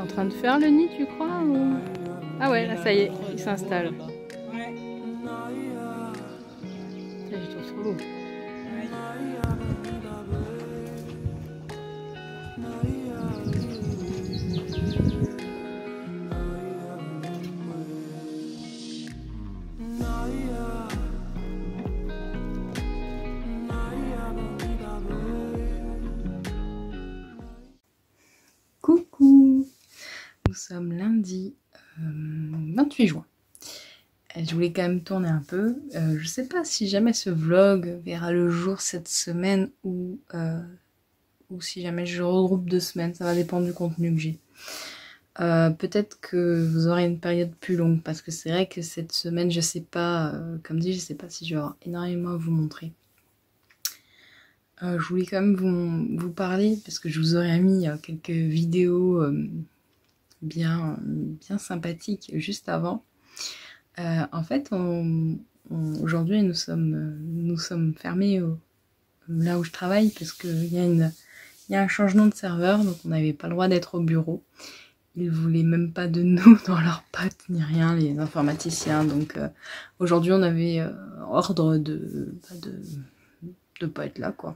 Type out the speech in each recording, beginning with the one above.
en train de faire le nid, tu crois ou... Ah ouais, là ça y est, il s'installe. Je trouve trop beau. Coucou, nous sommes lundi 28 juin. Je voulais quand même tourner un peu. Je sais pas si jamais ce vlog verra le jour cette semaine ou si jamais je regroupe 2 semaines, ça va dépendre du contenu que j'ai. Peut-être que vous aurez une période plus longue parce que c'est vrai que cette semaine, je sais pas, comme dit, je sais pas si je vais avoir énormément à vous montrer. Je voulais quand même vous parler parce que je vous aurais mis quelques vidéos bien sympathiques juste avant. En fait, aujourd'hui nous sommes fermés là où je travaille parce qu'il y a un changement de serveur, donc on n'avait pas le droit d'être au bureau. Ils voulaient même pas de nous dans leur patte ni rien, les informaticiens. Donc aujourd'hui on avait ordre de pas être là, quoi.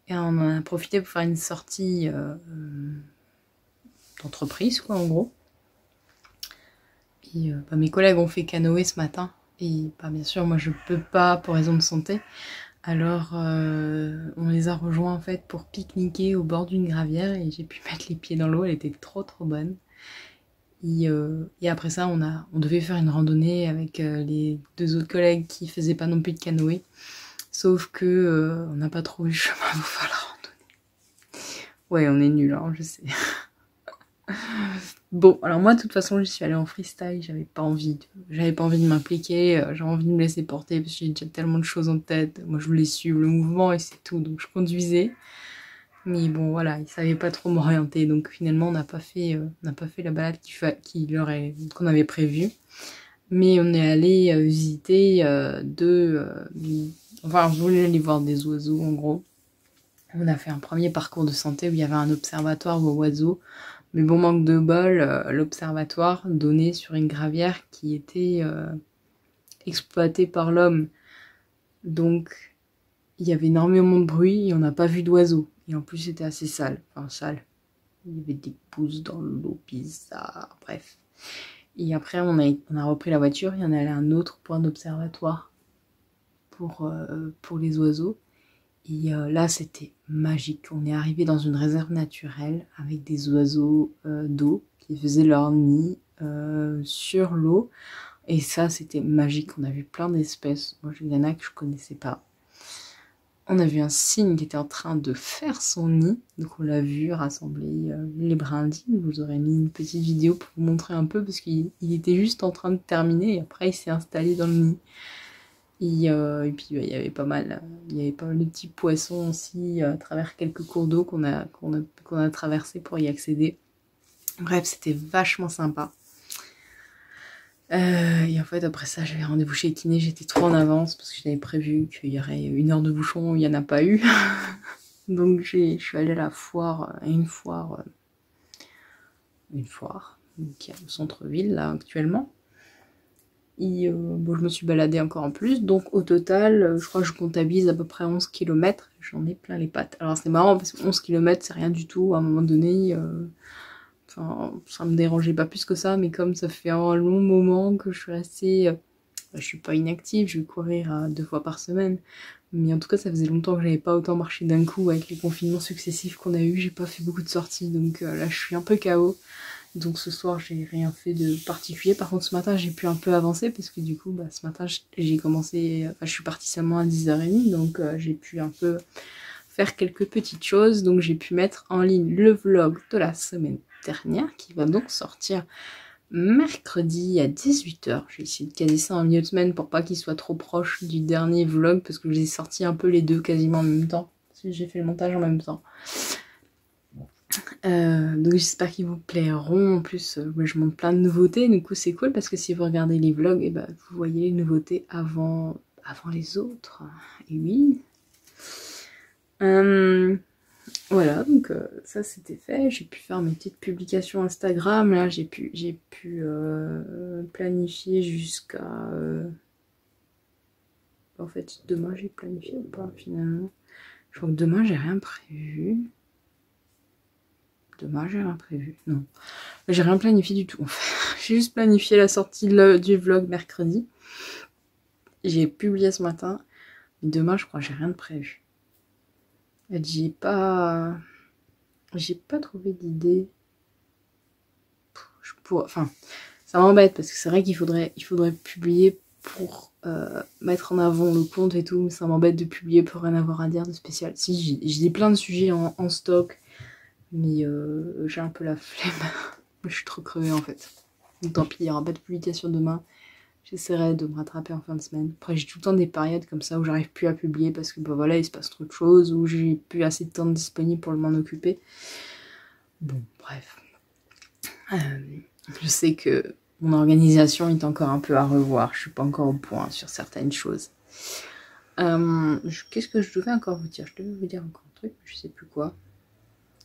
Et on en a profité pour faire une sortie d'entreprise, quoi, en gros. Et mes collègues ont fait canoë ce matin. Et bien sûr, moi je peux pas pour raison de santé. Alors on les a rejoints en fait pour pique-niquer au bord d'une gravière et j'ai pu mettre les pieds dans l'eau, elle était trop bonne. Et après ça, on devait faire une randonnée avec les 2 autres collègues qui faisaient pas non plus de canoë. Sauf que on n'a pas trouvé le chemin pour faire la randonnée. Ouais, on est nuls, hein, je sais. Bon, alors moi, de toute façon, je suis allée en freestyle, j'avais pas envie de m'impliquer, j'avais envie de me laisser porter parce que j'ai déjà tellement de choses en tête. Moi, je voulais suivre le mouvement et c'est tout, donc je conduisais. Mais bon, voilà, ils savaient pas trop m'orienter, donc finalement, on n'a pas fait la balade qu'on avait prévue. Mais on est allé visiter enfin, on voulait aller voir des oiseaux, en gros. On a fait un premier parcours de santé où il y avait un observatoire aux oiseaux. Mais bon, manque de bol, l'observatoire donnait sur une gravière qui était exploitée par l'homme. Donc, il y avait énormément de bruit et on n'a pas vu d'oiseaux. Et en plus, c'était assez sale. Enfin, sale. Il y avait des pousses dans l'eau, bizarre, bref. Et après, on a repris la voiture et on est allé à un autre point d'observatoire pour les oiseaux. Et là, c'était magique. On est arrivé dans une réserve naturelle avec des oiseaux d'eau qui faisaient leur nid sur l'eau. Et ça, c'était magique. On a vu plein d'espèces. Moi, il y en a que je connaissais pas. On a vu un cygne qui était en train de faire son nid. Donc, on l'a vu rassembler les brindilles. Je vous aurais mis une petite vidéo pour vous montrer un peu parce qu'il était juste en train de terminer. Et après, il s'est installé dans le nid. Et puis il y avait pas mal de petits poissons aussi à travers quelques cours d'eau qu'on a traversé pour y accéder. Bref, c'était vachement sympa. Et en fait après ça j'avais rendez-vous chez kiné, j'étais trop en avance parce que j'avais prévu qu'il y aurait 1 heure de bouchon, il n'y en a pas eu. Donc je suis allée à la foire, une foire qui est au centre-ville là actuellement. Et bon, je me suis baladée encore en plus, donc au total, je crois que je comptabilise à peu près 11 km, j'en ai plein les pattes. Alors c'est marrant parce que 11 km c'est rien du tout, à un moment donné, enfin, ça me dérangeait pas plus que ça, mais comme ça fait un long moment que je suis restée, je suis pas inactive, je vais courir 2 fois par semaine, mais en tout cas ça faisait longtemps que j'avais pas autant marché d'un coup avec les confinements successifs qu'on a eu, j'ai pas fait beaucoup de sorties, donc là je suis un peu KO. Donc ce soir j'ai rien fait de particulier. Par contre ce matin j'ai pu un peu avancer parce que du coup ce matin j'ai commencé, je suis partie seulement à 10h30, donc j'ai pu un peu faire quelques petites choses. Donc j'ai pu mettre en ligne le vlog de la semaine dernière qui va donc sortir mercredi à 18h. Je vais essayer de caser ça en milieu de semaine pour pas qu'il soit trop proche du dernier vlog parce que je les ai sortis un peu les deux quasiment en même temps. Parce que j'ai fait le montage en même temps. Donc j'espère qu'ils vous plairont. En plus je montre plein de nouveautés, du coup c'est cool parce que si vous regardez les vlogs, et vous voyez les nouveautés avant les autres. Et oui. Voilà, donc ça c'était fait. J'ai pu faire mes petites publications Instagram. Là, j'ai pu planifier jusqu'à... En fait, demain j'ai planifié ou pas finalement? Je crois que demain j'ai rien prévu. Demain j'ai rien prévu, non. J'ai rien planifié du tout. J'ai juste planifié la sortie du vlog mercredi. J'ai publié ce matin. Mais demain je crois que j'ai rien de prévu. J'ai pas trouvé d'idée. Enfin, ça m'embête parce que c'est vrai qu'il faudrait publier pour mettre en avant le compte et tout, mais ça m'embête de publier pour rien avoir à dire de spécial. Si, j'ai plein de sujets en stock, mais j'ai un peu la flemme. Je suis trop crevée en fait. Donc tant pis, il n'y aura pas de publication demain. J'essaierai de me rattraper en fin de semaine. Après, j'ai tout le temps des périodes comme ça où j'arrive plus à publier parce que bah voilà, il se passe trop de choses, où j'ai plus assez de temps disponible pour m'en occuper. Bon, bref. Je sais que mon organisation est encore un peu à revoir. Je suis pas encore au point sur certaines choses. Qu'est-ce que je devais encore vous dire? Je devais vous dire encore un truc, je sais plus quoi.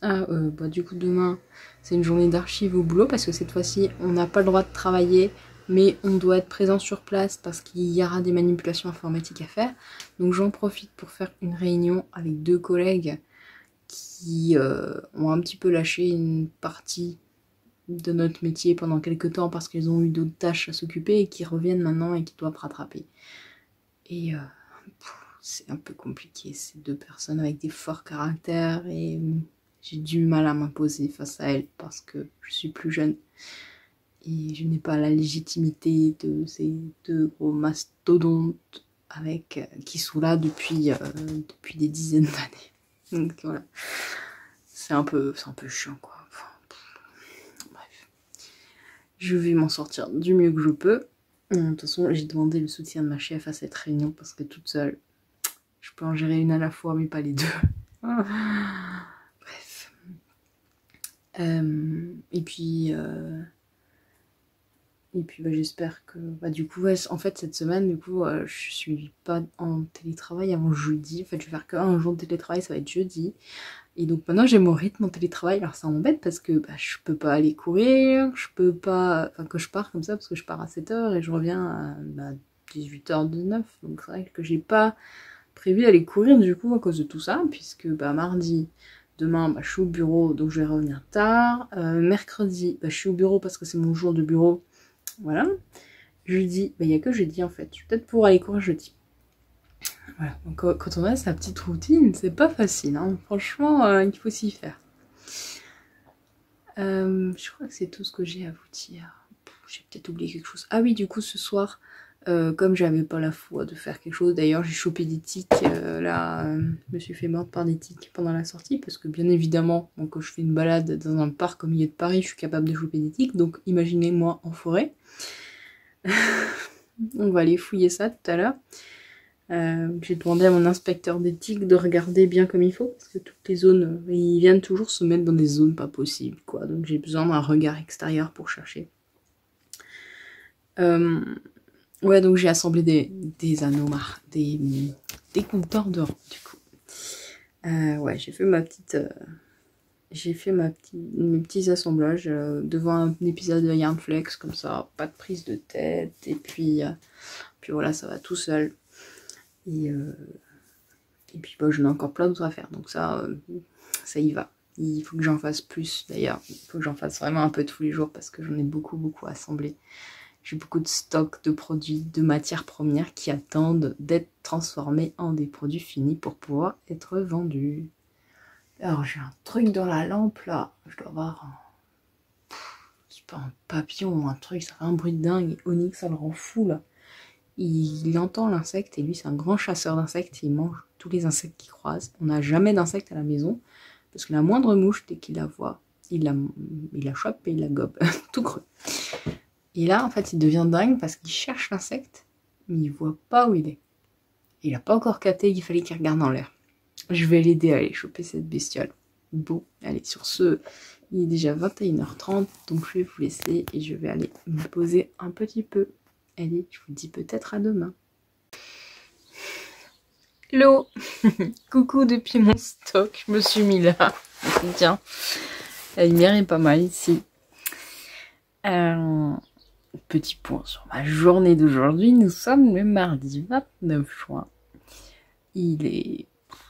Bah du coup demain c'est une journée d'archives au boulot parce que cette fois-ci on n'a pas le droit de travailler mais on doit être présent sur place parce qu'il y aura des manipulations informatiques à faire. Donc j'en profite pour faire une réunion avec 2 collègues qui ont un petit peu lâché une partie de notre métier pendant quelques temps parce qu'ils ont eu d'autres tâches à s'occuper et qui reviennent maintenant et qui doivent rattraper. Et c'est un peu compliqué, ces 2 personnes avec des forts caractères et j'ai du mal à m'imposer face à elles parce que je suis plus jeune et je n'ai pas la légitimité de ces 2 gros mastodontes qui sont là depuis des dizaines d'années. Donc voilà, c'est un peu chiant quoi. Enfin, bref, je vais m'en sortir du mieux que je peux. De toute façon, j'ai demandé le soutien de ma chef à cette réunion parce que toute seule, je peux en gérer une à la fois mais pas les 2. Bref. Et puis bah, j'espère que bah, du coup ouais, en fait cette semaine du coup je suis pas en télétravail avant jeudi. En fait je vais faire qu'un jour de télétravail, ça va être jeudi. Et donc maintenant j'ai mon rythme en télétravail. Alors ça m'embête parce que bah, je peux pas aller courir, je peux pas, enfin que je pars comme ça parce que je pars à 7h et je reviens à 18h19. Donc c'est vrai que j'ai pas prévu d'aller courir du coup à cause de tout ça, puisque bah mardi, demain bah, je suis au bureau donc je vais revenir tard. Mercredi bah, je suis au bureau parce que c'est mon jour de bureau, voilà. Jeudi, bah il n'y a que jeudi en fait, je vais peut-être pouvoir aller courir jeudi. Voilà, donc quand on a sa petite routine, c'est pas facile, hein. Franchement il faut s'y faire. Je crois que c'est tout ce que j'ai à vous dire. J'ai peut-être oublié quelque chose. Ah oui, du coup ce soir, comme j'avais pas la foi de faire quelque chose, d'ailleurs j'ai chopé des tiques, je me suis fait mordre par des tiques pendant la sortie, parce que bien évidemment, quand je fais une balade dans un parc au milieu de Paris, je suis capable de choper des tiques, donc imaginez-moi en forêt. On va aller fouiller ça tout à l'heure. J'ai demandé à mon inspecteur d'éthique de regarder bien comme il faut, parce que toutes les zones, ils viennent toujours se mettre dans des zones pas possibles, quoi. Donc j'ai besoin d'un regard extérieur pour chercher. Ouais, donc j'ai assemblé des anneaux, des compteurs de rang, du coup. Ouais, j'ai fait mes petits assemblages devant un épisode de Yarnflex, comme ça, pas de prise de tête, et puis voilà, ça va tout seul. Et puis bah, j'en ai encore plein d'autres à faire, donc ça y va. Il faut que j'en fasse plus d'ailleurs, il faut que j'en fasse vraiment un peu tous les jours parce que j'en ai beaucoup assemblé. J'ai beaucoup de stocks de produits, de matières premières qui attendent d'être transformés en des produits finis pour pouvoir être vendus. Alors j'ai un truc dans la lampe là, je dois avoir c'est pas un papillon ou un truc, ça fait un bruit de dingue, et Onyx ça le rend fou là. Il entend l'insecte et lui c'est un grand chasseur d'insectes, il mange tous les insectes qu'il croise. On n'a jamais d'insectes à la maison parce que la moindre mouche, dès qu'il la voit, il la chope et il la gobe, tout creux. Et là en fait il devient dingue parce qu'il cherche l'insecte mais il voit pas où il est. Il a pas encore capté qu'il fallait qu'il regarde en l'air. Je vais l'aider à aller choper cette bestiole. Bon, allez, sur ce, il est déjà 21h30, donc je vais vous laisser et je vais aller me poser un petit peu. Allez, je vous dis peut-être à demain. Hello. Coucou depuis mon stock, je me suis mis là. Tiens, la lumière est pas mal ici. Petit point sur ma journée d'aujourd'hui, nous sommes le mardi 29 juin. Il est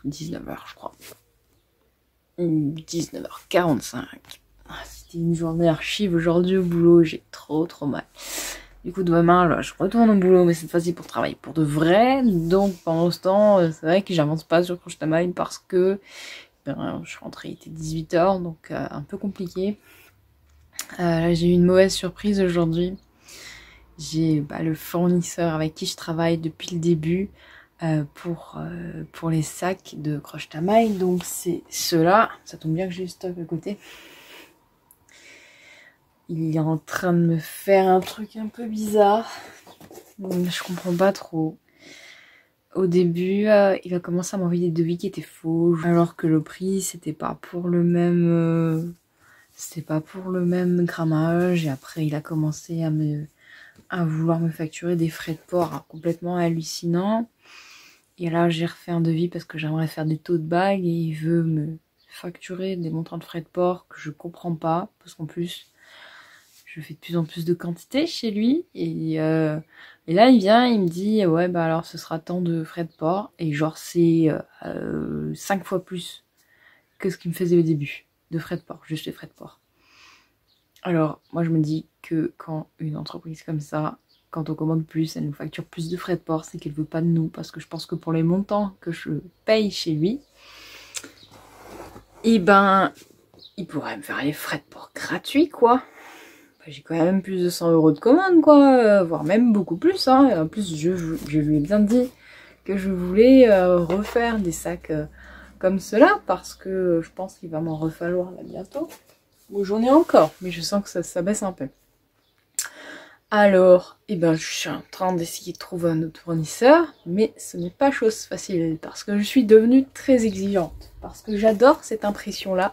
19h je crois. 19h45. C'était une journée archive aujourd'hui au boulot, j'ai trop mal. Du coup demain là, je retourne au boulot, mais cette fois-ci pour travailler pour de vrai. Donc pendant ce temps, c'est vrai que j'avance pas sur Croche ta Maille parce que je suis rentrée, il était 18h, donc un peu compliqué. J'ai eu une mauvaise surprise aujourd'hui. J'ai le fournisseur avec qui je travaille depuis le début pour les sacs de Croche ta Maille. Donc c'est ceux-là, ça tombe bien que j'ai le stock à côté. Il est en train de me faire un truc un peu bizarre. Je comprends pas trop. Au début, il a commencé à m'envoyer des devis qui étaient faux, alors que le prix c'était pas pour le même grammage. Et après, il a commencé à vouloir me facturer des frais de port complètement hallucinants. Et là, j'ai refait un devis parce que j'aimerais faire des tote bags et il veut me facturer des montants de frais de port que je comprends pas, parce qu'en plus je fais de plus en plus de quantité chez lui, et là il vient, il me dit ouais bah alors ce sera tant de frais de port, et genre c'est 5 fois plus que ce qu'il me faisait au début de frais de port, juste les frais de port. Alors moi je me dis que quand une entreprise comme ça, quand on commande plus, elle nous facture plus de frais de port, c'est qu'elle veut pas de nous, parce que je pense que pour les montants que je paye chez lui, et ben il pourrait me faire les frais de port gratuits quoi. J'ai quand même plus de 100 € de commande quoi, voire même beaucoup plus hein. Et en plus je lui ai bien dit que je voulais refaire des sacs comme cela, parce que je pense qu'il va m'en refalloir là bientôt. Bon, j'en ai encore, mais je sens que ça baisse un peu. Alors, je suis en train d'essayer de trouver un autre fournisseur, mais ce n'est pas chose facile, parce que je suis devenue très exigeante, parce que j'adore cette impression-là.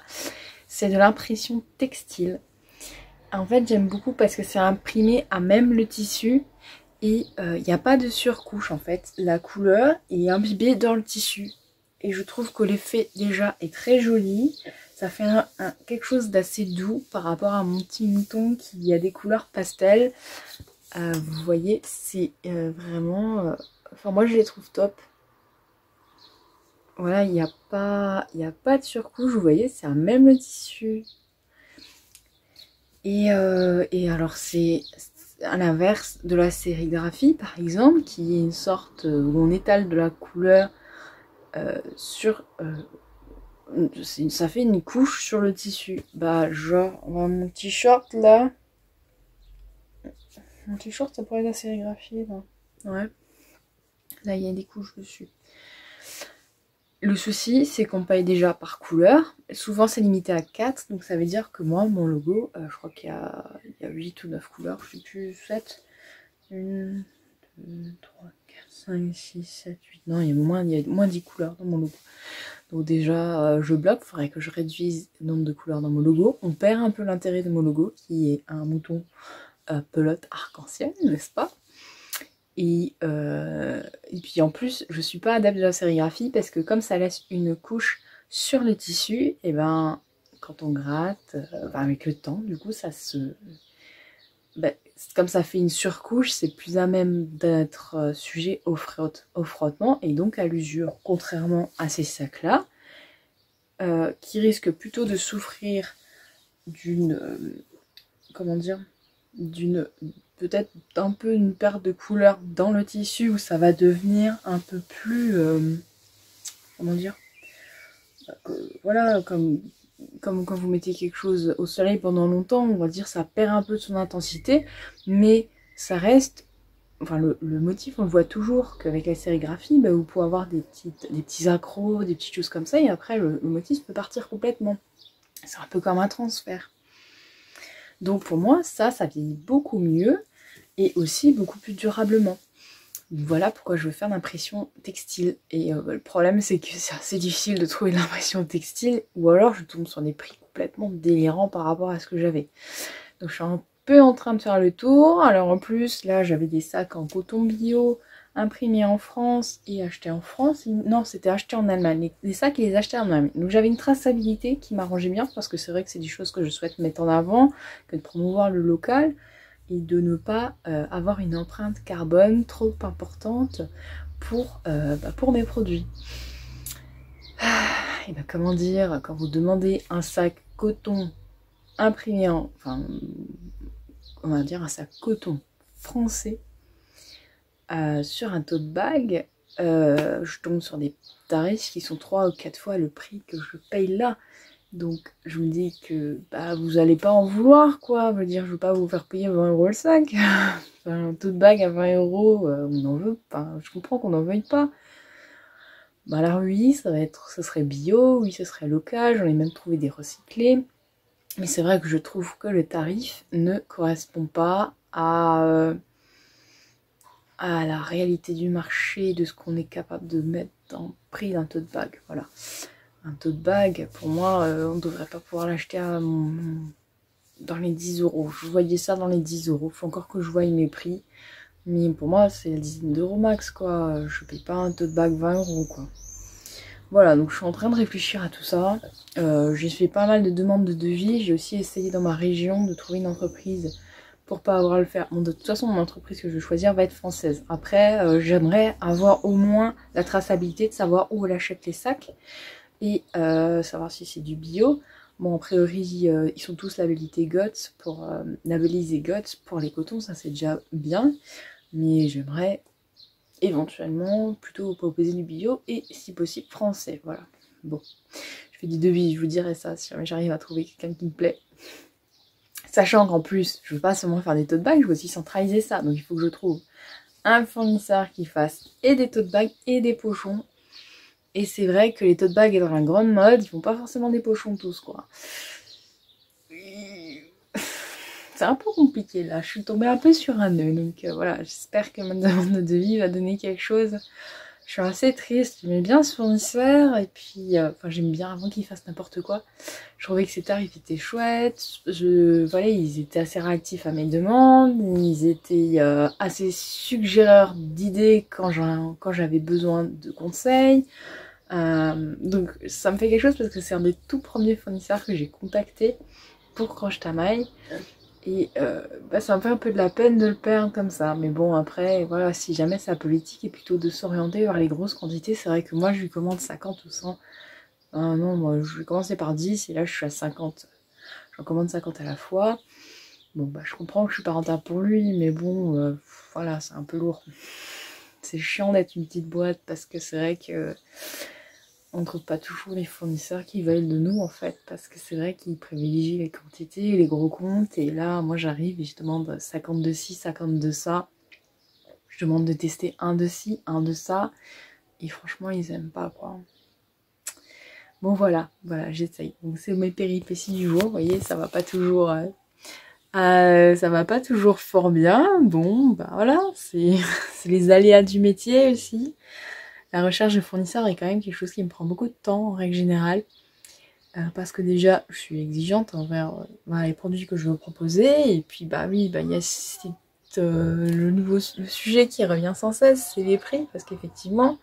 C'est de l'impression textile. En fait, j'aime beaucoup parce que c'est imprimé à même le tissu et il n'y a pas de surcouche en fait. La couleur est imbibée dans le tissu et je trouve que l'effet déjà est très joli. Ça fait quelque chose d'assez doux par rapport à mon petit mouton qui a des couleurs pastel. Vous voyez, c'est vraiment... Enfin, moi je les trouve top. Voilà, il n'y a pas de surcouche, vous voyez, c'est à même le tissu. Et alors c'est à l'inverse de la sérigraphie par exemple, qui est une sorte où on étale de la couleur sur... ça fait une couche sur le tissu. Bah genre, mon t-shirt là... Mon t-shirt ça pourrait être la sérigraphie là. Ouais. Là il y a des couches dessus. Le souci, c'est qu'on paye déjà par couleur. Souvent, c'est limité à 4. Donc, ça veut dire que moi, mon logo, je crois qu'il y a 8 ou 9 couleurs. Je sais plus, 7. 1, 2, 3, 4, 5, 6, 7, 8. Non, il y a moins 10 couleurs dans mon logo. Donc, déjà, je bloque. Il faudrait que je réduise le nombre de couleurs dans mon logo. On perd un peu l'intérêt de mon logo, qui est un mouton pelote arc-en-ciel, n'est-ce pas ? Et puis en plus, je suis pas adepte de la sérigraphie parce que comme ça laisse une couche sur le tissu, et quand on gratte, avec le temps, du coup ça se... comme ça fait une surcouche, c'est plus à même d'être sujet au frottement et donc à l'usure, contrairement à ces sacs-là, qui risquent plutôt de souffrir d'une... comment dire ? Peut-être un peu une perte de couleur dans le tissu où ça va devenir un peu plus comment dire, voilà, comme quand vous mettez quelque chose au soleil pendant longtemps, on va dire ça perd un peu de son intensité, mais ça reste, enfin le motif on le voit toujours, qu'avec la sérigraphie vous pouvez avoir des petits accros, des petites choses comme ça, et après le motif peut partir complètement. C'est un peu comme un transfert. Donc pour moi ça vieillit beaucoup mieux et aussi beaucoup plus durablement. Voilà pourquoi je veux faire l'impression textile. Et le problème c'est que c'est assez difficile de trouver l'impression textile, ou alors je tombe sur des prix complètement délirants par rapport à ce que j'avais. Donc je suis un peu en train de faire le tour. Alors en plus là j'avais des sacs en coton bio imprimés en France et achetés en France. Non, c'était acheté en Allemagne. Les sacs, ils les achetaient en Allemagne. Donc j'avais une traçabilité qui m'arrangeait bien parce que c'est vrai que c'est des choses que je souhaite mettre en avant, que de promouvoir le local et de ne pas avoir une empreinte carbone trop importante pour mes produits. Et ben comment dire, quand vous demandez un sac coton imprimé en... Enfin, on va dire un sac coton français sur un tote bag, je tombe sur des tarifs qui sont 3 ou 4 fois le prix que je paye là. Donc je me dis que vous allez pas en vouloir quoi. Je veux dire, je veux pas vous faire payer 20 € le sac. Un tote bag à 20 €, on en veut pas. Je comprends qu'on n'en veuille pas. Alors oui, ce serait bio, oui, ce serait local, j'en ai même trouvé des recyclés. Mais c'est vrai que je trouve que le tarif ne correspond pas à la réalité du marché, de ce qu'on est capable de mettre dans le prix d'un tote bag. Voilà. Un tote bag, pour moi, on ne devrait pas pouvoir l'acheter dans les 10 €. Je voyais ça dans les 10 €. Faut encore que je voie mes prix. Mais pour moi, c'est une dizaine d'euros max, quoi. Je paye pas un tote bag 20 €, quoi. Voilà, donc je suis en train de réfléchir à tout ça. J'ai fait pas mal de demandes de devis. J'ai aussi essayé dans ma région de trouver une entreprise pour pas avoir à le faire. Bon, de toute façon, mon entreprise que je vais choisir va être française. Après, j'aimerais avoir au moins la traçabilité de savoir où elle achète les sacs et savoir si c'est du bio. Bon, a priori, ils sont tous labellisés GOTS pour les cotons, ça c'est déjà bien. Mais j'aimerais éventuellement plutôt proposer du bio et si possible français. Voilà. Bon, je fais des devis, je vous dirai ça si jamais j'arrive à trouver quelqu'un qui me plaît. Sachant qu'en plus, je veux pas seulement faire des tote bags, je veux aussi centraliser ça. Donc il faut que je trouve un fournisseur qui fasse et des tote bags et des pochons. Et c'est vrai que les tote bags est dans la grande mode, ils font pas forcément des pochons tous, quoi. C'est un peu compliqué là, je suis tombée un peu sur un nœud. Donc voilà, j'espère que ma demande de devis va donner quelque chose. Je suis assez triste, j'aimais bien ce fournisseur et puis j'aime bien avant qu'il fasse n'importe quoi. Je trouvais que ses tarifs étaient chouettes, voilà, ils étaient assez réactifs à mes demandes, ils étaient assez suggéreurs d'idées quand j'avais besoin de conseils. Donc ça me fait quelque chose parce que c'est un des tout premiers fournisseurs que j'ai contacté pour Croche ta maille. Et ça me fait un peu de la peine de le perdre comme ça. Mais bon, après, voilà, si jamais sa politique est plutôt de s'orienter vers les grosses quantités, c'est vrai que moi, je lui commande 50 ou 100. Non, moi, je vais commencer par 10 et là, je suis à 50. J'en commande 50 à la fois. Bon, je comprends que je suis pas rentable pour lui, mais bon, voilà, c'est un peu lourd. C'est chiant d'être une petite boîte parce que c'est vrai que on ne trouve pas toujours les fournisseurs qui veulent de nous en fait, parce que c'est vrai qu'ils privilégient les quantités, les gros comptes, et là moi j'arrive et je demande 50 de ci, 50 de ça, je demande de tester un de ci, un de ça, et franchement ils aiment pas quoi. Bon voilà, j'essaye. Donc c'est mes péripéties du jour, vous voyez, ça va pas toujours fort bien. Bon voilà, c'est les aléas du métier aussi. La recherche de fournisseurs est quand même quelque chose qui me prend beaucoup de temps en règle générale. Parce que déjà, je suis exigeante envers les produits que je veux proposer. Et puis, il y a le sujet qui revient sans cesse, c'est les prix. Parce qu'effectivement,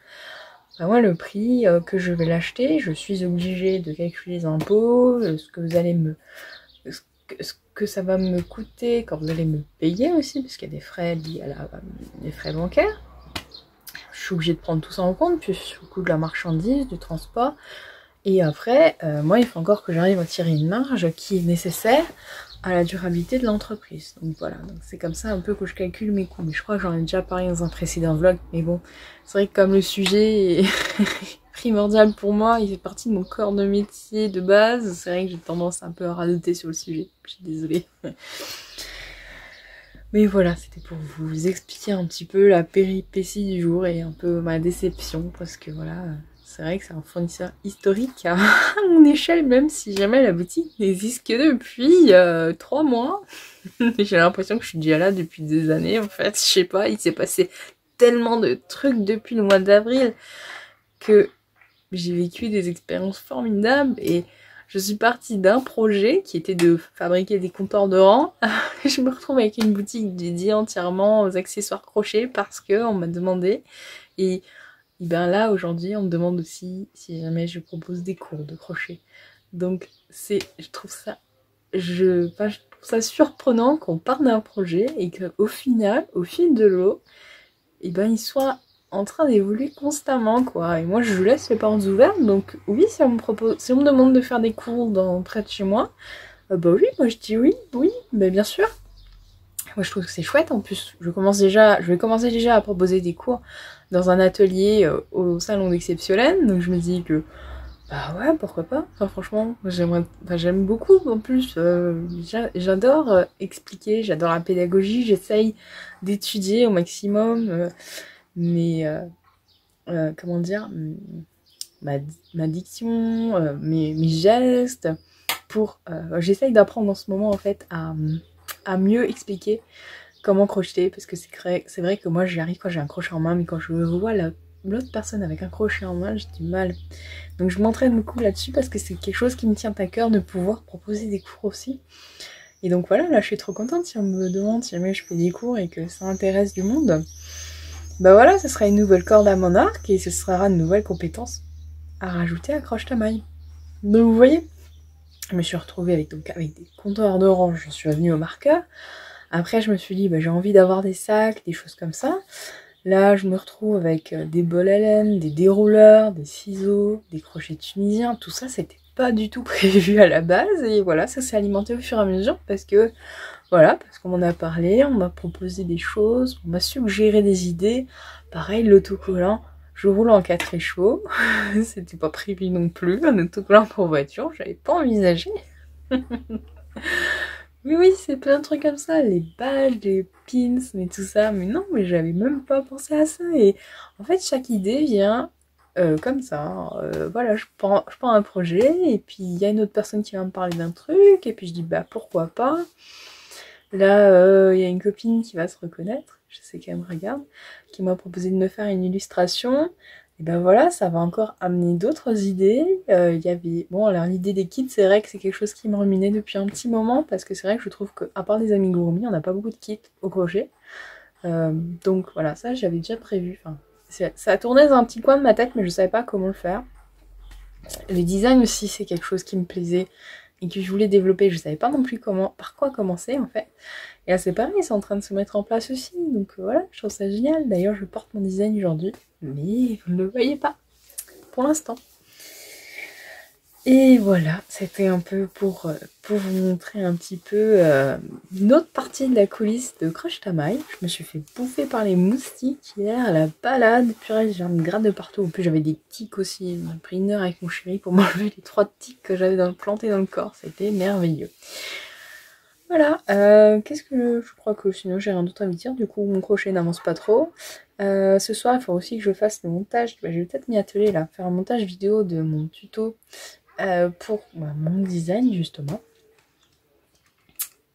moi, le prix que je vais l'acheter, je suis obligée de calculer les impôts, ce que ça va me coûter quand vous allez me payer aussi, parce qu'il y a des frais liés à des frais bancaires. Je suis obligée de prendre tout ça en compte, puis le coût de la marchandise, du transport. Et après, moi, il faut encore que j'arrive à tirer une marge qui est nécessaire à la durabilité de l'entreprise. Donc voilà, donc c'est comme ça un peu que je calcule mes coûts. Mais je crois que j'en ai déjà parlé dans un précédent vlog. Mais bon, c'est vrai que comme le sujet est primordial pour moi, il fait partie de mon corps de métier de base, c'est vrai que j'ai tendance un peu à radoter sur le sujet. Je suis désolée. Mais voilà, c'était pour vous expliquer un petit peu la péripétie du jour et un peu ma déception, parce que voilà, c'est vrai que c'est un fournisseur historique à mon échelle, même si jamais la boutique n'existe que depuis 3 mois. J'ai l'impression que je suis déjà là depuis des années en fait, je sais pas, il s'est passé tellement de trucs depuis le mois d'avril que j'ai vécu des expériences formidables et Je suis partie d'un projet qui était de fabriquer des compteurs de rang. Je me retrouve avec une boutique dédiée entièrement aux accessoires crochets parce qu'on m'a demandé. Et ben là, aujourd'hui, on me demande aussi si jamais je propose des cours de crochet. Donc, je trouve ça surprenant qu'on parte d'un projet et qu'au final, au fil de l'eau, et ben il soit en train d'évoluer constamment, quoi. Et moi, je laisse les portes ouvertes. Donc oui, si on me demande de faire des cours près de chez moi, bah oui, moi je dis oui, mais bien sûr. Moi, je trouve que c'est chouette. En plus, je vais commencer déjà à proposer des cours dans un atelier au salon d'Exceptionnel. Donc je me dis que bah ouais, pourquoi pas. Enfin, franchement, j'aime beaucoup. En plus, j'adore expliquer, j'adore la pédagogie. J'essaye d'étudier au maximum comment dire, ma diction, mes gestes. J'essaye d'apprendre en ce moment en fait à mieux expliquer comment crocheter, parce que c'est vrai que moi j'y arrive quand j'ai un crochet en main, mais quand je vois l'autre personne avec un crochet en main, j'ai du mal. Donc je m'entraîne beaucoup là-dessus parce que c'est quelque chose qui me tient à cœur de pouvoir proposer des cours aussi. Et donc voilà, là je suis trop contente si on me demande si jamais je fais des cours et que ça intéresse du monde. Bah voilà, ce sera une nouvelle corde à mon arc et ce sera une nouvelle compétence à rajouter à Croche ta maille. Donc vous voyez, je me suis retrouvée avec des compteurs de rang, j'en suis revenue au marqueur. Après je me suis dit, bah, j'ai envie d'avoir des sacs, des choses comme ça. Là je me retrouve avec des bols à laine, des dérouleurs, des ciseaux, des crochets tunisiens. Tout ça c'était pas du tout prévu à la base. Et voilà, ça s'est alimenté au fur et à mesure parce qu'on m'en a parlé, on m'a proposé des choses, on m'a suggéré des idées. Pareil, l'autocollant, je roule en 4 échevaux. C'était pas prévu non plus, un autocollant pour voiture, j'avais pas envisagé. Mais oui, c'est plein de trucs comme ça, les badges, les pins, mais tout ça. Mais non, mais j'avais même pas pensé à ça. Et en fait, chaque idée vient comme ça. Voilà, je prends un projet et puis il y a une autre personne qui va me parler d'un truc et puis je dis bah pourquoi pas. Là, il y a une copine qui va se reconnaître, je sais qu'elle me regarde, qui m'a proposé de me faire une illustration. Et ben voilà, ça va encore amener d'autres idées. Il y avait... Bon, alors l'idée des kits, c'est vrai que c'est quelque chose qui me ruminait depuis un petit moment, parce que c'est vrai que je trouve qu'à part les amigurumis, on n'a pas beaucoup de kits au crochet. Donc voilà, ça j'avais déjà prévu. Enfin, ça tournait dans un petit coin de ma tête, mais je savais pas comment le faire. Le design aussi, c'est quelque chose qui me plaisait et que je voulais développer. Je savais pas non plus par quoi commencer en fait. Et là c'est pareil, c'est en train de se mettre en place aussi. Donc voilà, je trouve ça génial. D'ailleurs je porte mon design aujourd'hui, mais vous ne le voyez pas pour l'instant. Et voilà, c'était un peu pour vous montrer un petit peu une autre partie de la coulisse de Croche ta maille. Je me suis fait bouffer par les moustiques hier à la balade. Purée, j'ai une gratte de partout. En plus, j'avais des tiques aussi. On a pris 1 heure avec mon chéri pour m'enlever les 3 tiques que j'avais plantées dans le corps. C'était merveilleux. Voilà, qu'est-ce que je crois que sinon j'ai rien d'autre à vous dire. Du coup, mon crochet n'avance pas trop. Ce soir, il faut aussi que je fasse le montage. Je vais peut-être m'y atteler là, faire un montage vidéo de mon tuto. Pour mon design justement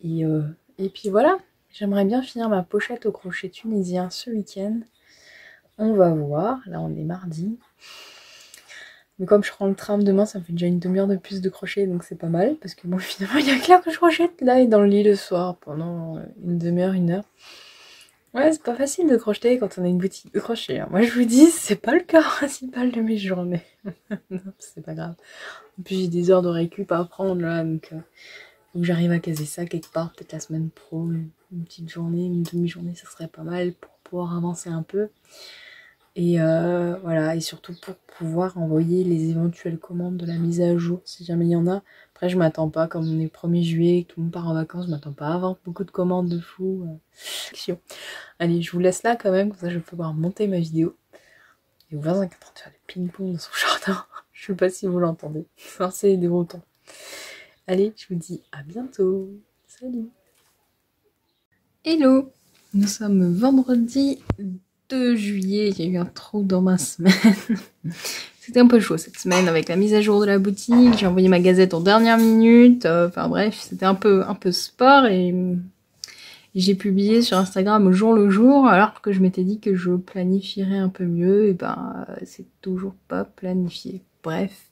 et puis voilà, j'aimerais bien finir ma pochette au crochet tunisien ce week-end. On va voir, là on est mardi, mais comme je prends le tram demain, ça me fait déjà une demi-heure de plus de crochet, donc c'est pas mal parce que bon, finalement il y a Claire que je crochette là et dans le lit le soir pendant une demi-heure, 1 heure. Ouais, c'est pas facile de crocheter quand on a une boutique de crochet, hein. Moi je vous dis, c'est pas le cœur principal de mes journées. Non, c'est pas grave. Et puis j'ai des heures de récup à prendre là, donc faut que j'arrive à caser ça quelque part, peut-être la semaine pro, une petite journée, une demi-journée, ça serait pas mal pour pouvoir avancer un peu. Et voilà, et surtout pour pouvoir envoyer les éventuelles commandes de la mise à jour, si jamais il y en a. Après je m'attends pas, comme on est le 1er juillet, que tout le monde part en vacances, je m'attends pas à avoir beaucoup de commandes de fou. Allez, je vous laisse là quand même, comme ça je vais pouvoir monter ma vidéo. Et vous voisin qui est en train de faire du ping-pong dans son jardin. Je sais pas si vous l'entendez. C'est déroutant. Allez, je vous dis à bientôt. Salut. Hello. Nous sommes vendredi 2 juillet. Il y a eu un trou dans ma semaine. C'était un peu chaud cette semaine avec la mise à jour de la boutique. J'ai envoyé ma gazette en dernière minute. Enfin bref, c'était un peu sport et j'ai publié sur Instagram au jour le jour alors que je m'étais dit que je planifierais un peu mieux. Et ben, c'est toujours pas planifié. Bref,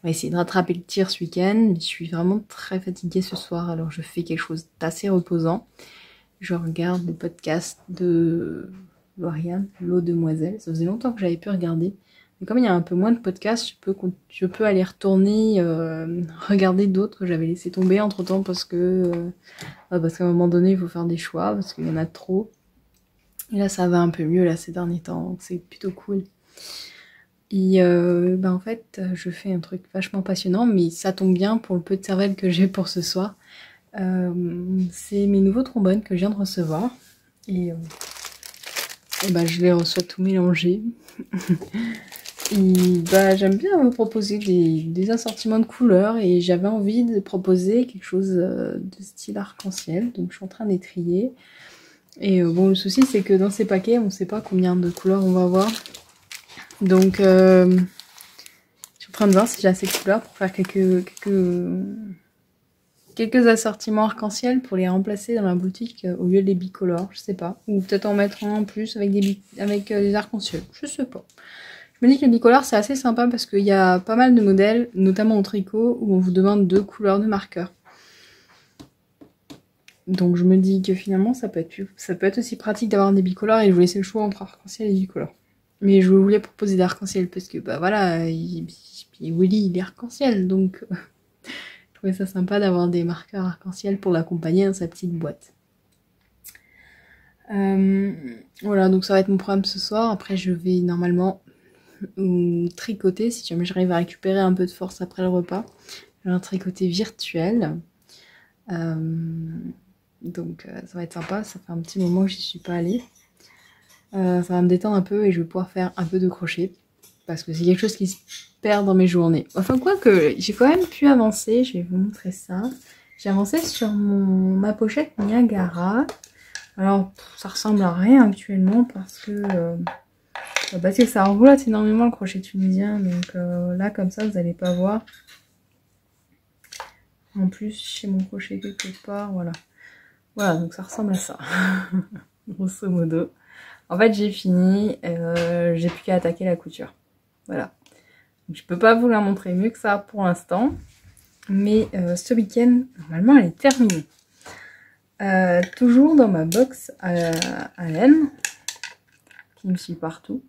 On va essayer de rattraper le tir ce week-end. Je suis vraiment très fatiguée ce soir, alors je fais quelque chose d'assez reposant. Je regarde le podcast de Lauriane, L'eau demoiselle. Ça faisait longtemps que j'avais pu regarder. Mais comme il y a un peu moins de podcasts, je peux aller retourner regarder d'autres que j'avais laissé tomber entre temps parce qu'à un moment donné il faut faire des choix parce qu'il y en a trop. Et là ça va un peu mieux là ces derniers temps, donc c'est plutôt cool. Et en fait je fais un truc vachement passionnant, mais ça tombe bien pour le peu de cervelle que j'ai pour ce soir. C'est mes nouveaux trombones que je viens de recevoir. Et je les reçois tout mélangés. Et j'aime bien vous proposer des assortiments de couleurs et j'avais envie de proposer quelque chose de style arc-en-ciel. Donc je suis en train d'étrier. Et le souci c'est que dans ces paquets, on ne sait pas combien de couleurs on va avoir. Donc je suis en train de voir si j'ai assez de couleurs pour faire quelques assortiments arc-en-ciel pour les remplacer dans la boutique au lieu des bicolores, je sais pas. Ou peut-être en mettre un en plus avec des arc-en-ciel, je sais pas. Je me dis que les bicolores c'est assez sympa parce qu'il y a pas mal de modèles, notamment au tricot, où on vous demande 2 couleurs de marqueur. Donc je me dis que finalement ça peut être aussi pratique d'avoir des bicolores et je vous laisser le choix entre arc-en-ciel et bicolore. Mais je voulais proposer d'arc-en-ciel parce que Willy il est arc-en-ciel, donc je trouvais ça sympa d'avoir des marqueurs arc-en-ciel pour l'accompagner dans sa petite boîte. Voilà, donc ça va être mon programme ce soir. Après je vais normalement tricoter si jamais j'arrive à récupérer un peu de force après le repas. J'ai un tricoté virtuel. Donc ça va être sympa, ça fait un petit moment que j'y suis pas allée. Ça va me détendre un peu et je vais pouvoir faire un peu de crochet. Parce que c'est quelque chose qui se perd dans mes journées. Enfin quoique, j'ai quand même pu avancer, je vais vous montrer ça. J'ai avancé sur ma pochette Niagara. Alors ça ressemble à rien actuellement parce que ça roulotte énormément le crochet tunisien. Donc là comme ça vous n'allez pas voir. En plus chez mon crochet quelque part, voilà. Voilà, donc ça ressemble à ça. Grosso modo. En fait j'ai fini, j'ai plus qu'à attaquer la couture. Voilà. Donc, je peux pas vous la montrer mieux que ça pour l'instant. Mais ce week-end, normalement elle est terminée. Toujours dans ma box à laine qui me suit partout.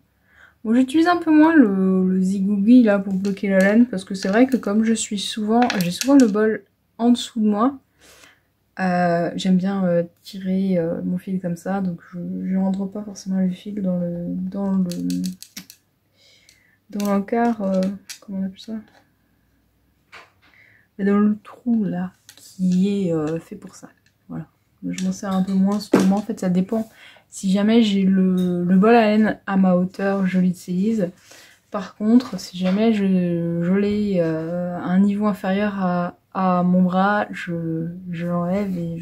Bon, j'utilise un peu moins le zigoubi là pour bloquer la laine parce que c'est vrai que comme j'ai souvent le bol en dessous de moi, j'aime bien tirer mon fil comme ça, donc je rentre pas forcément le fil dans l'encart, comment on appelle ça, dans le trou là qui est fait pour ça. Voilà, je m'en sers un peu moins en ce moment. En fait ça dépend, si jamais j'ai le bol à laine à ma hauteur je l'utilise. Par contre si jamais je l'ai à un niveau inférieur à mon bras, je l'enlève et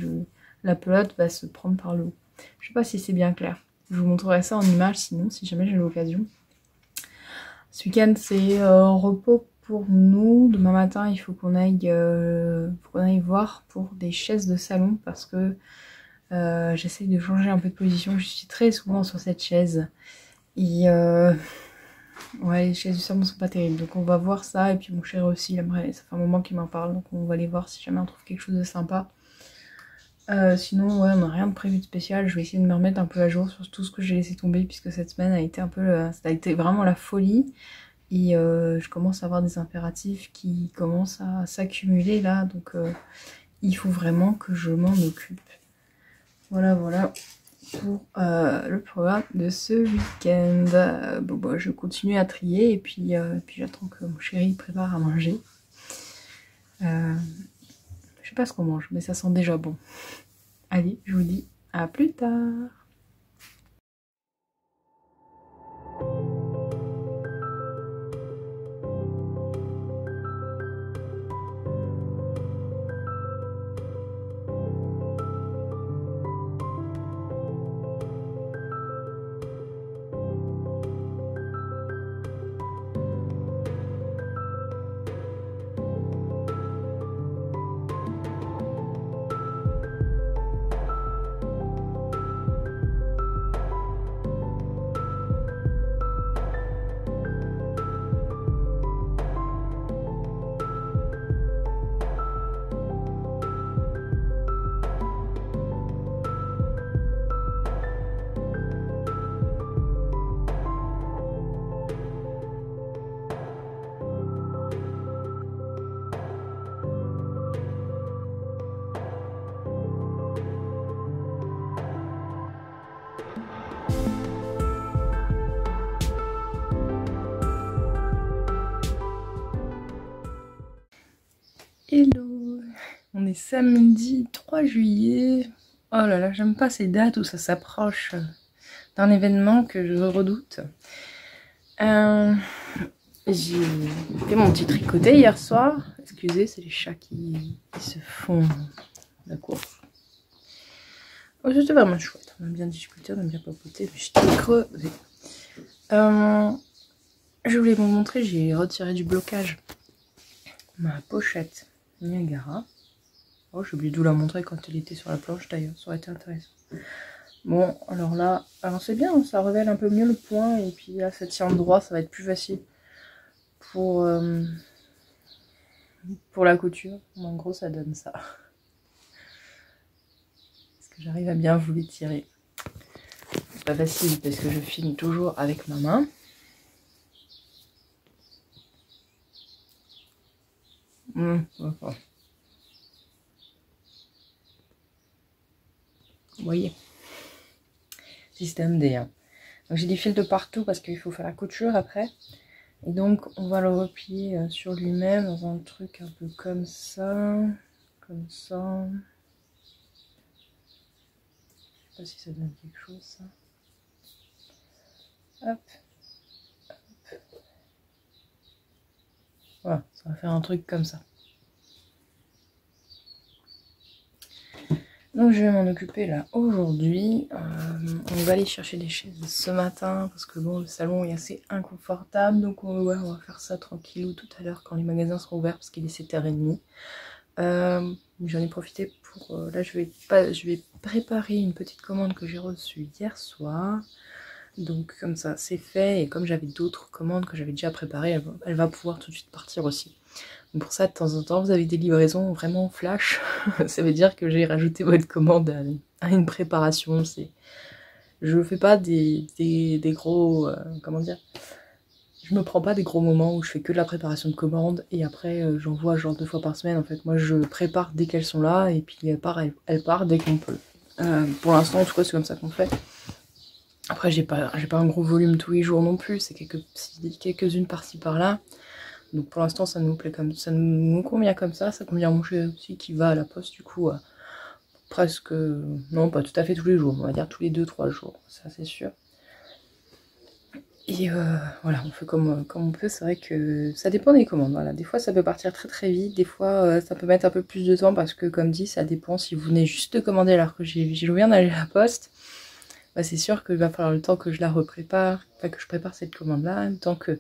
la pelote va se prendre par le haut. Je sais pas si c'est bien clair, je vous montrerai ça en image sinon si jamais j'ai l'occasion. Ce week-end c'est repos pour nous. Demain matin il faut qu'on aille voir pour des chaises de salon parce que j'essaye de changer un peu de position. Je suis très souvent sur cette chaise et ouais, les chaises du salon sont pas terribles, donc on va voir ça. Et puis mon chéri aussi il aimerait, ça fait un moment qu'il m'en parle, donc on va aller voir si jamais on trouve quelque chose de sympa. Sinon ouais, on n'a rien de prévu de spécial. Je vais essayer de me remettre un peu à jour sur tout ce que j'ai laissé tomber puisque cette semaine a été un peu ça a été vraiment la folie. Et je commence à avoir des impératifs qui commencent à s'accumuler là, donc il faut vraiment que je m'en occupe. Voilà pour le programme de ce week-end. Je continue à trier et puis j'attends que mon chéri prépare à manger. Je sais pas ce qu'on mange, mais ça sent déjà bon. Allez, je vous dis à plus tard. Hello! On est samedi 3 juillet. Oh là là, j'aime pas ces dates où ça s'approche d'un événement que je redoute. J'ai fait mon petit tricoté hier soir. Excusez, c'est les chats qui se font la course. Oh, c'était vraiment chouette. On a bien discuté, on a bien papoté, mais j'étais crevée. Je voulais vous montrer, j'ai retiré du blocage ma pochette Niagara. Oh, j'ai oublié de vous la montrer quand elle était sur la planche d'ailleurs, ça aurait été intéressant. Bon, alors là, c'est bien, ça révèle un peu mieux le point et puis là ça tient droit, ça va être plus facile pour la couture. En gros, ça donne ça. Est-ce que j'arrive à bien vous l'étirer? C'est pas facile parce que je filme toujours avec ma main. Enfin. Vous voyez, système D. Hein. Donc j'ai des fils de partout parce qu'il faut faire la couture après. Et donc on va le replier sur lui-même dans un truc un peu comme ça. Comme ça. Je sais pas si ça donne quelque chose ça. Hop. Hop. Voilà, ça va faire un truc comme ça. Donc je vais m'en occuper là aujourd'hui. On va aller chercher des chaises ce matin parce que bon, le salon est assez inconfortable. Donc on va faire ça tranquillou tout à l'heure quand les magasins seront ouverts parce qu'il est 7h30. J'en ai profité pour... là je vais préparer une petite commande que j'ai reçue hier soir. Donc comme ça c'est fait et comme j'avais d'autres commandes que j'avais déjà préparées, elle va pouvoir tout de suite partir aussi. Donc pour ça, de temps en temps, vous avez des livraisons vraiment flash. Ça veut dire que j'ai rajouté votre commande à une préparation. Je fais pas des gros... comment dire, je me prends pas des gros moments où je fais que de la préparation de commandes et après j'envoie genre 2 fois par semaine. En fait, moi je prépare dès qu'elles sont là et puis elle part dès qu'on peut. Pour l'instant, en tout cas, c'est comme ça qu'on fait. Après, j'ai pas un gros volume tous les jours non plus. C'est quelques-unes par-ci par-là. Donc pour l'instant ça nous plaît comme ça, nous convient comme ça convient à mon chéri aussi qui va à la poste du coup presque, non pas tout à fait tous les jours, on va dire tous les 2-3 jours, ça c'est sûr. Et voilà, on fait comme on peut, c'est vrai que ça dépend des commandes, voilà, des fois ça peut partir très très vite, des fois ça peut mettre un peu plus de temps parce que comme dit ça dépend si vous venez juste de commander alors que je viens d'aller à la poste, bah, c'est sûr qu'il va falloir le temps que je la reprépare, enfin que je prépare cette commande là, le temps que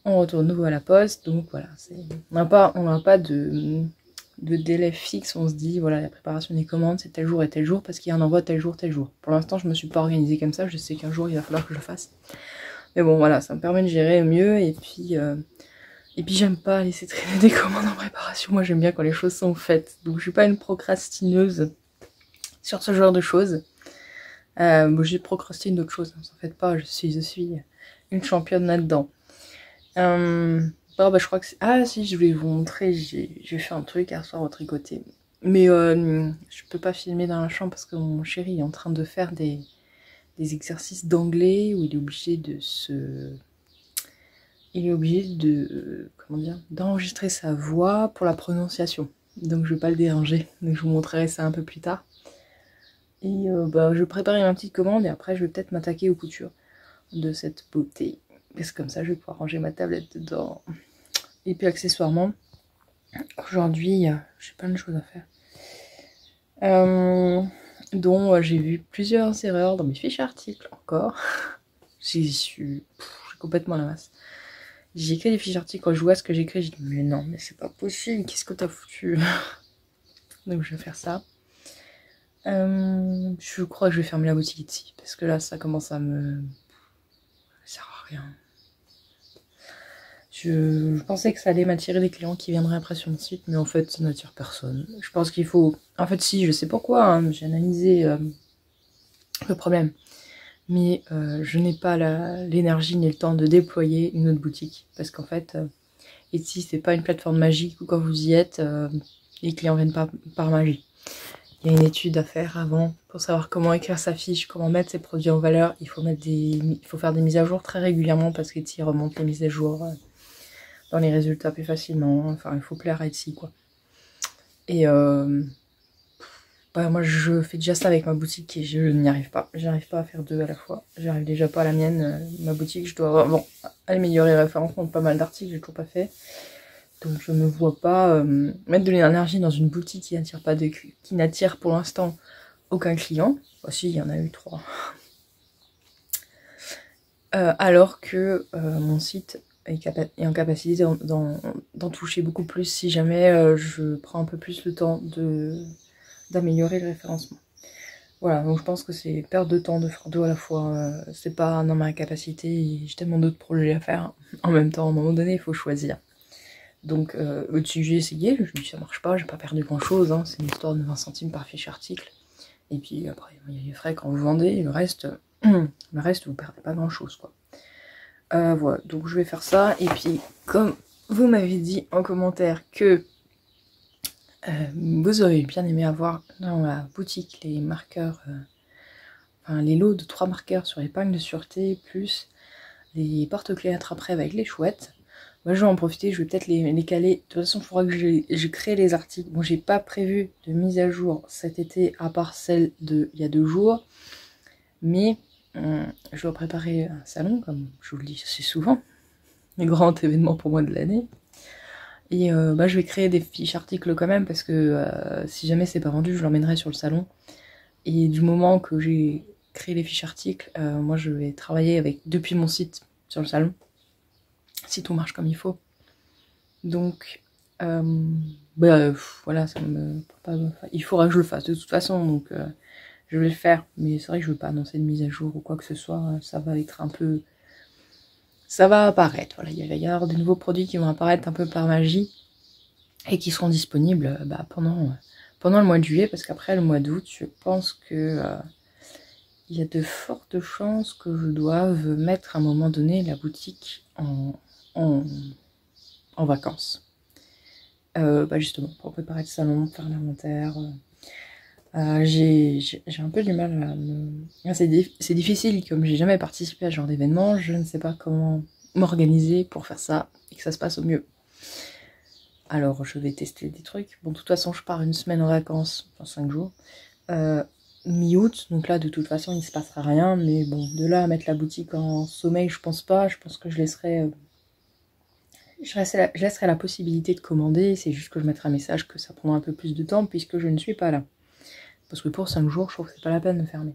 on retourne nouveau à la poste, donc voilà, on n'a pas de délai fixe, on se dit voilà la préparation des commandes c'est tel jour et tel jour parce qu'il y a un envoi tel jour. Pour l'instant je me suis pas organisée comme ça, je sais qu'un jour il va falloir que je le fasse. Mais bon voilà, ça me permet de gérer mieux et puis j'aime pas laisser traîner des commandes en préparation, moi j'aime bien quand les choses sont faites, donc je suis pas une procrastineuse sur ce genre de choses. Bon, j'ai procrastiné d'autres choses, ne s'en faites pas, je suis une championne là-dedans. Bah, je crois que c'est... Ah si, je voulais vous montrer, j'ai fait un truc hier soir au tricoté. Mais je peux pas filmer dans la chambre parce que mon chéri est en train de faire des exercices d'anglais où il est obligé de comment dire, d'enregistrer sa voix pour la prononciation. Donc je vais pas le déranger, donc je vous montrerai ça un peu plus tard. Et bah, je vais préparer ma petite commande et après je vais peut-être m'attaquer aux coutures de cette beauté. Parce que comme ça je vais pouvoir ranger ma tablette dedans. Et puis accessoirement, aujourd'hui j'ai plein de choses à faire. Dont j'ai vu plusieurs erreurs dans mes fiches articles encore. J'ai complètement la masse. J'ai écrit des fiches articles, quand je vois ce que j'écris, je dis mais non, mais c'est pas possible, qu'est-ce que t'as foutu? Donc je vais faire ça. Je crois que je vais fermer la boutique ici, parce que là ça commence à me... Ça sert à rien. Je pensais que ça allait m'attirer des clients qui viendraient après sur mon site, mais en fait ça n'attire personne. Je pense qu'il faut... En fait si, je sais pourquoi, hein, j'ai analysé le problème. Mais je n'ai pas l'énergie ni le temps de déployer une autre boutique. Parce qu'en fait, ici c'est pas une plateforme magique où quand vous y êtes, les clients viennent pas par magie. Il y a une étude à faire avant pour savoir comment écrire sa fiche, comment mettre ses produits en valeur. Il faut faire des mises à jour très régulièrement parce qu'Etsy remonte les mises à jour dans les résultats plus facilement. Enfin, il faut plaire à Etsy, quoi. Et bah, moi je fais déjà ça avec ma boutique et je n'y arrive pas. J'arrive pas à faire deux à la fois. J'arrive déjà pas à la mienne. Ma boutique, je dois avoir, bon, améliorer les référencement de pas mal d'articles, j'ai toujours pas fait. Donc je me vois pas mettre de l'énergie dans une boutique qui n'attire pas qui n'attire pour l'instant aucun client. Voici, il y en a eu 3. Alors que mon site est en capacité d'en toucher beaucoup plus si jamais je prends un peu plus le temps d'améliorer le référencement. Voilà, donc je pense que c'est perdre de temps de faire deux à la fois, c'est pas dans ma capacité, j'ai tellement d'autres projets à faire. En même temps, à un moment donné, il faut choisir. Donc au-dessus, j'ai essayé, je me dis ça marche pas, j'ai pas perdu grand chose, hein, c'est une histoire de 20 centimes par fiche article. Et puis après, il y a les frais quand vous vendez, le reste vous perdez pas grand chose quoi. Voilà, donc je vais faire ça, et puis comme vous m'avez dit en commentaire que vous auriez bien aimé avoir dans la boutique les marqueurs, enfin les lots de 3 marqueurs sur épingle de sûreté, plus les porte-clés attrape-rêve avec les chouettes. Moi je vais en profiter, je vais peut-être les caler. De toute façon, il faudra que je crée les articles. Bon, j'ai pas prévu de mise à jour cet été, à part celle d'il y a 2 jours. Mais je dois préparer un salon, comme je vous le dis assez souvent. Un grand événement pour moi de l'année. Et bah, je vais créer des fiches articles quand même, parce que si jamais c'est pas vendu, je l'emmènerai sur le salon. Et du moment que j'ai créé les fiches articles, moi je vais travailler depuis mon site sur le salon, si tout marche comme il faut. Donc bah, voilà, ça me pas, il faudra que je le fasse de toute façon, donc je vais le faire. Mais c'est vrai que je veux pas annoncer de mise à jour ou quoi que ce soit, ça va être un peu... Ça va apparaître, voilà, il va y avoir de nouveaux produits qui vont apparaître un peu par magie et qui seront disponibles bah, pendant le mois de juillet, parce qu'après le mois d'août, je pense que il y a de fortes chances que je doive mettre à un moment donné la boutique en vacances. Bah justement, pour préparer le salon, faire l'inventaire. J'ai un peu du mal à me... C'est difficile, comme j'ai jamais participé à ce genre d'événement, je ne sais pas comment m'organiser pour faire ça et que ça se passe au mieux. Alors je vais tester des trucs. Bon, de toute façon, je pars une semaine en vacances, enfin 5 jours, mi-août, donc là de toute façon il se passera rien, mais bon, de là à mettre la boutique en sommeil, je pense pas. Je pense que je laisserai la possibilité de commander, c'est juste que je mettrai un message que ça prendra un peu plus de temps puisque je ne suis pas là. Parce que pour 5 jours, je trouve que c'est pas la peine de fermer.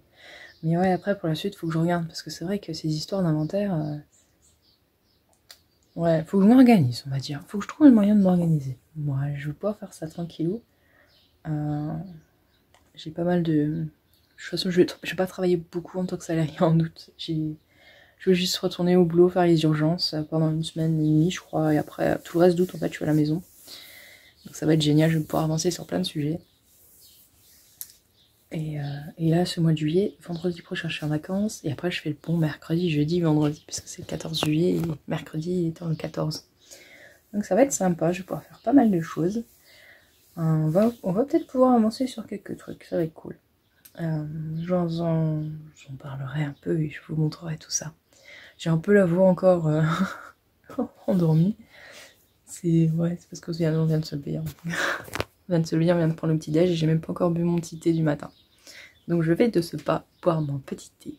Mais ouais, après, pour la suite, faut que je regarde. Parce que c'est vrai que ces histoires d'inventaire... ouais, faut que je m'organise, on va dire. Faut que je trouve le moyen de m'organiser. Moi, je veux pas faire ça tranquillou. J'ai pas mal de... De toute façon, je vais pas travailler beaucoup en tant que salarié en août. Je vais juste retourner au boulot, faire les urgences pendant une semaine et demie, je crois. Et après, tout le reste d'août, en fait, je suis à la maison. Donc ça va être génial, je vais pouvoir avancer sur plein de sujets. Et là, ce mois de juillet, vendredi prochain, je suis en vacances. Et après, je fais le pont mercredi, jeudi, vendredi. Parce que c'est le 14 juillet et mercredi étant le 14. Donc ça va être sympa, je vais pouvoir faire pas mal de choses. On va peut-être pouvoir avancer sur quelques trucs, ça va être cool. J'en parlerai un peu et je vous montrerai tout ça. J'ai un peu la voix encore endormie. C'est parce qu'on vient de se lever. On vient de se lever, on vient de prendre le petit déj et j'ai même pas encore bu mon petit thé du matin. Donc je vais de ce pas boire mon petit thé.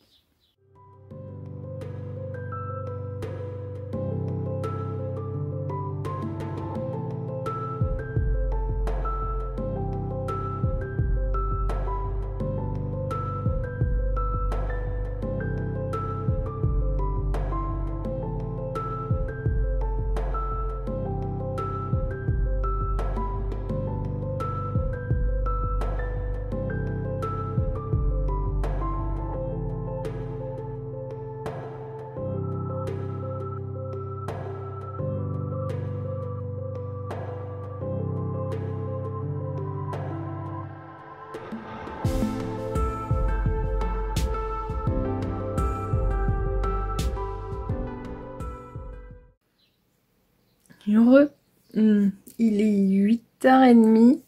Heureux. Il est 8h30.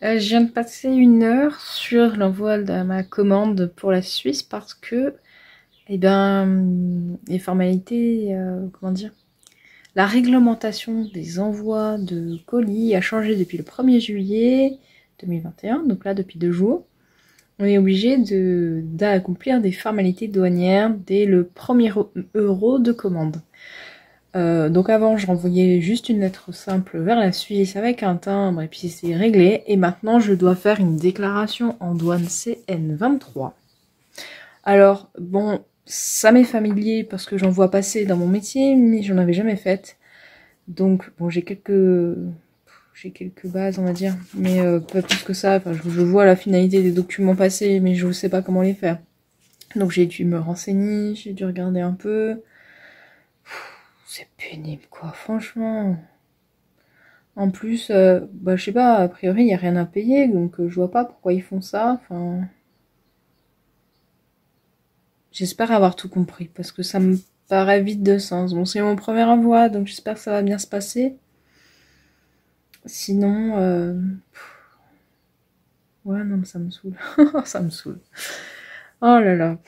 Je viens de passer 1 heure sur l'envoi de ma commande pour la Suisse parce que, les formalités, comment dire, La réglementation des envois de colis a changé depuis le 1er juillet 2021, donc là depuis 2 jours. On est obligé d'accomplir des formalités douanières dès le premier euro de commande. Donc avant, je renvoyais juste une lettre simple vers la Suisse avec un timbre et puis c'est réglé. Et maintenant, je dois faire une déclaration en douane CN23. Alors, bon, ça m'est familier parce que j'en vois passer dans mon métier, mais j'en avais jamais fait. Donc, bon, j'ai quelques bases, on va dire, mais pas plus que ça. Enfin, je vois la finalité des documents passés, mais je ne sais pas comment les faire. Donc, j'ai dû me renseigner, j'ai dû regarder un peu. C'est pénible, quoi, franchement. En plus, bah, je sais pas, a priori, il n'y a rien à payer, donc je vois pas pourquoi ils font ça. Enfin, j'espère avoir tout compris, parce que ça me paraît vide de sens. Bon, c'est mon premier envoi, donc j'espère que ça va bien se passer. Sinon, ouais, non, mais ça me saoule. Ça me saoule. Oh là là.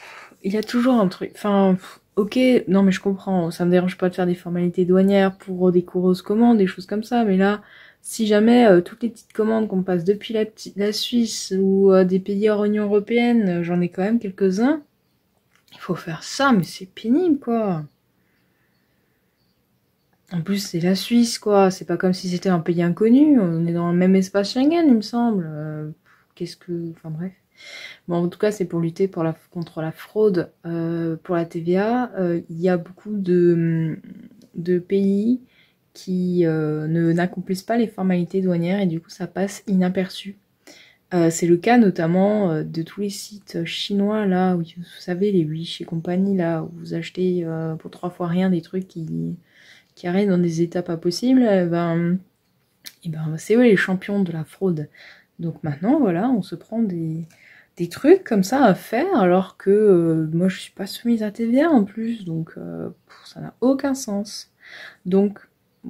Il y a toujours un truc. Enfin, ok, non, mais je comprends. Ça me dérange pas de faire des formalités douanières pour des grosses commandes, des choses comme ça. Mais là, si jamais toutes les petites commandes qu'on passe depuis la Suisse ou des pays hors Union Européenne, j'en ai quand même quelques-uns. Il faut faire ça, mais c'est pénible, quoi. En plus, c'est la Suisse, quoi. C'est pas comme si c'était un pays inconnu. On est dans le même espace Schengen, il me semble. Qu'est-ce que... Enfin, bref. Bon, en tout cas, c'est pour lutter contre la fraude pour la TVA. Il y a beaucoup de pays qui n'accomplissent pas les formalités douanières et du coup, ça passe inaperçu. C'est le cas notamment de tous les sites chinois, là, où vous savez, les Wish et compagnie, là, où vous achetez pour 3 fois rien des trucs qui arrivent dans des états pas possibles. Et ben, c'est eux les champions de la fraude. Donc maintenant, voilà, on se prend des trucs comme ça à faire, alors que moi, je suis pas soumise à TVA en plus, donc ça n'a aucun sens. Donc,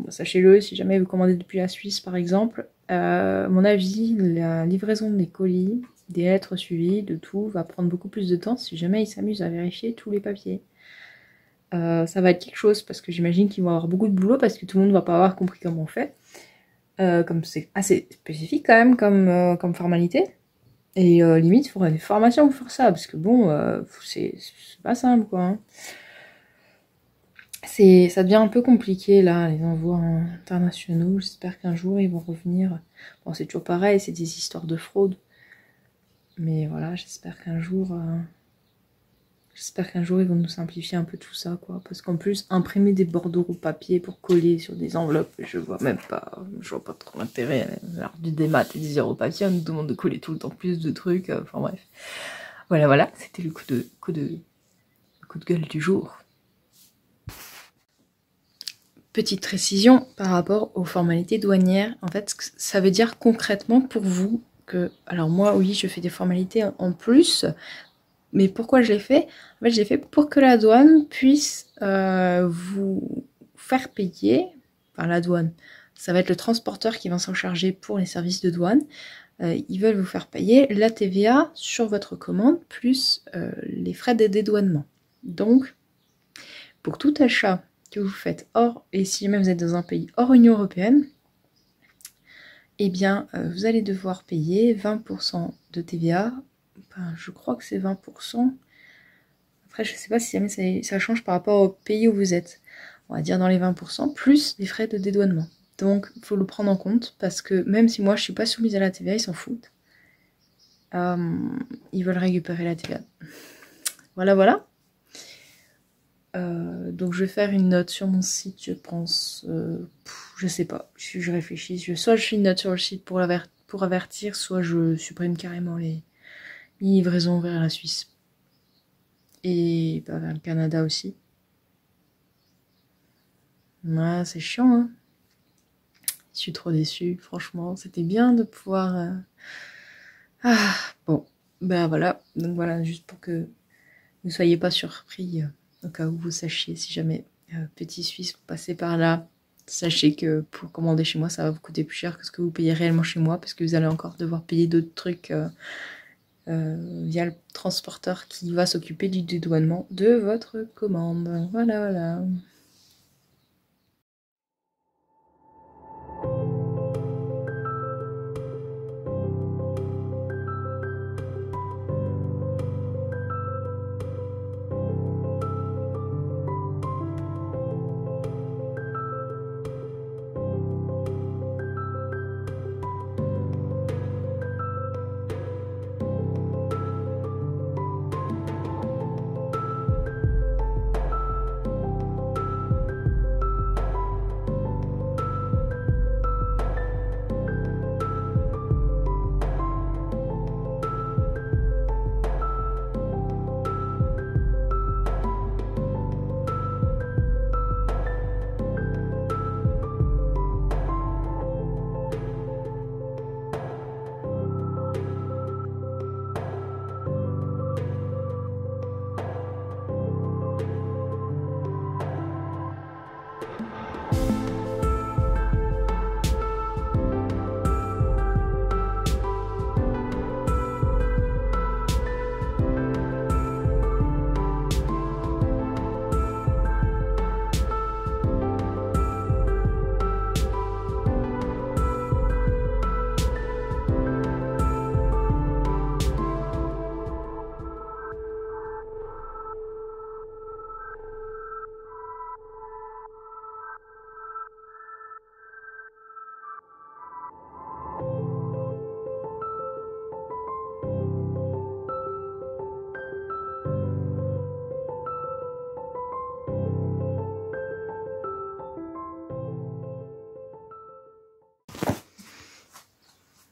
sachez-le, si jamais vous commandez depuis la Suisse, par exemple, à mon avis, la livraison des colis, des lettres suivies, de tout, va prendre beaucoup plus de temps si jamais ils s'amusent à vérifier tous les papiers. Ça va être quelque chose, parce que j'imagine qu'ils vont avoir beaucoup de boulot, parce que tout le monde va pas avoir compris comment on fait. Comme c'est assez spécifique quand même comme formalité. Et limite, il faudrait des formations pour faire ça, parce que bon, c'est pas simple, quoi. Hein. Ça devient un peu compliqué, là, les envois internationaux. J'espère qu'un jour, ils vont revenir. Bon, c'est toujours pareil, c'est des histoires de fraude. Mais voilà, j'espère qu'un jour, ils vont nous simplifier un peu tout ça, quoi. Parce qu'en plus, imprimer des bordereaux papier pour coller sur des enveloppes, je vois pas trop l'intérêt. Alors, du démat et du zéro papier, on nous demande de coller tout le temps plus de trucs. Enfin bref. Voilà, c'était le coup de gueule du jour. Petite précision par rapport aux formalités douanières. En fait, ça veut dire concrètement pour vous que... Alors moi, oui, je fais des formalités en plus, mais pourquoi je les fais? En fait, je les fais pour que la douane puisse vous faire payer... Enfin, la douane, ça va être le transporteur qui va s'en charger pour les services de douane. Ils veulent vous faire payer la TVA sur votre commande, plus les frais de dédouanement. Donc, pour tout achat que vous faites et si jamais vous êtes dans un pays hors Union Européenne, eh bien, vous allez devoir payer 20% de TVA. Enfin, je crois que c'est 20%. Après, je ne sais pas si jamais ça change par rapport au pays où vous êtes. On va dire dans les 20%, plus les frais de dédouanement. Donc, il faut le prendre en compte, parce que même si moi, je ne suis pas soumise à la TVA, ils s'en foutent. Ils veulent récupérer la TVA. Voilà. Donc je vais faire une note sur mon site, je pense. Je sais pas, je réfléchis. Soit je fais une note sur le site pour avertir, soit je supprime carrément les livraisons vers la Suisse. Et bah, vers le Canada aussi. Ouais, c'est chiant, hein. Je suis trop déçue, franchement. C'était bien de pouvoir... bon, ben voilà. Donc voilà, juste pour que vous ne soyez pas surpris. Au cas où vous sachiez, si jamais petit Suisse, vous passez par là, sachez que pour commander chez moi, ça va vous coûter plus cher que ce que vous payez réellement chez moi, parce que vous allez encore devoir payer d'autres trucs via le transporteur qui va s'occuper du dédouanement de votre commande. Voilà.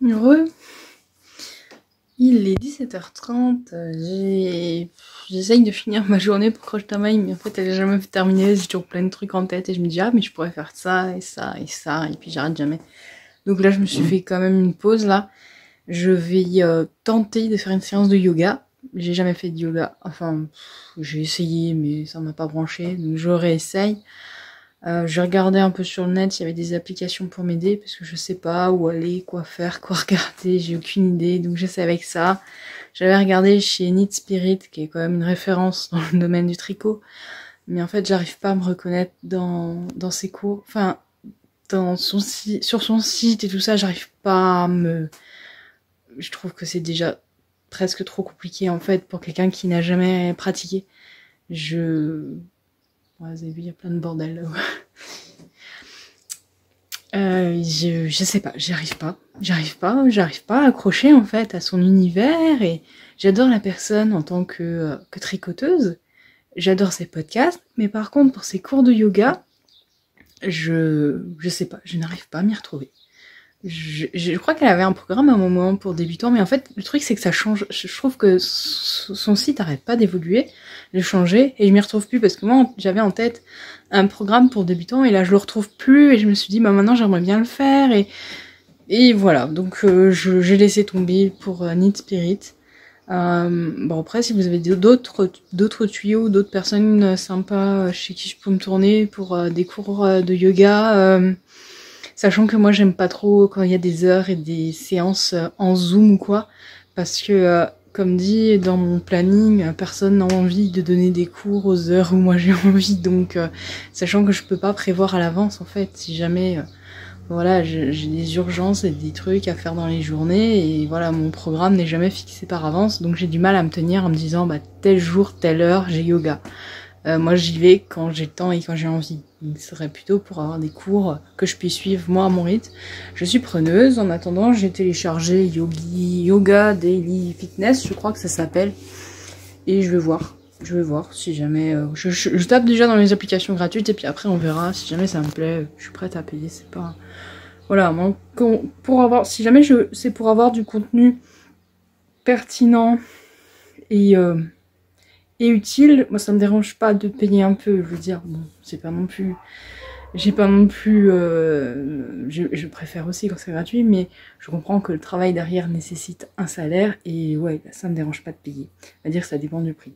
Heureux. Il est 17h30, j'essaye de finir ma journée pour Croche ta maille, mais en fait elle est jamais terminée, j'ai toujours plein de trucs en tête et je me dis ah mais je pourrais faire ça et ça et ça et puis j'arrête jamais. Donc là je me suis fait quand même une pause là, je vais tenter de faire une séance de yoga, j'ai jamais fait de yoga, enfin j'ai essayé mais ça m'a pas branché, donc je réessaye. J'ai regardé un peu sur le net, il y avait des applications pour m'aider parce que je sais pas où aller, quoi faire, quoi regarder, j'ai aucune idée, donc j'essaie avec ça. J'avais regardé chez Knit Spirit, qui est quand même une référence dans le domaine du tricot, mais en fait j'arrive pas à me reconnaître dans ses cours, enfin sur son site et tout ça, j'arrive pas à me... Je trouve que c'est déjà presque trop compliqué en fait pour quelqu'un qui n'a jamais pratiqué. Ouais, vous avez vu, il y a plein de bordel là-haut. Je sais pas, j'arrive pas à accrocher en fait à son univers et j'adore la personne en tant que tricoteuse, j'adore ses podcasts, mais par contre pour ses cours de yoga, je sais pas, je n'arrive pas à m'y retrouver. Je crois qu'elle avait un programme à un moment pour débutants, mais en fait le truc c'est que ça change, je trouve que son site arrête pas d'évoluer, de changer, et je m'y retrouve plus parce que moi j'avais en tête un programme pour débutants et là je le retrouve plus et je me suis dit bah maintenant j'aimerais bien le faire et voilà, donc j'ai laissé tomber pour Knit Spirit. Bon après si vous avez d'autres tuyaux, d'autres personnes sympas chez qui je peux me tourner pour des cours de yoga, sachant que moi j'aime pas trop quand il y a des heures et des séances en Zoom ou quoi, parce que comme dit dans mon planning, personne n'a envie de donner des cours aux heures où moi j'ai envie, donc sachant que je peux pas prévoir à l'avance en fait, si jamais voilà j'ai des urgences et des trucs à faire dans les journées, et voilà mon programme n'est jamais fixé par avance, donc j'ai du mal à me tenir en me disant bah tel jour, telle heure j'ai yoga. Moi j'y vais quand j'ai le temps et quand j'ai envie. Ce serait plutôt pour avoir des cours que je puisse suivre moi à mon rythme. Je suis preneuse, en attendant j'ai téléchargé Yoga Daily Fitness, je crois que ça s'appelle. Et je vais voir si jamais... je tape déjà dans les applications gratuites et puis après on verra si jamais ça me plaît. Je suis prête à payer, c'est pas... Voilà, moi, pour avoir, si jamais c'est pour avoir du contenu pertinent et utile, moi ça me dérange pas de payer un peu, je veux dire, bon, c'est pas non plus, j'ai pas non plus, je préfère aussi quand c'est gratuit, mais je comprends que le travail derrière nécessite un salaire, et ouais, ça me dérange pas de payer, c'est-à-dire que ça dépend du prix.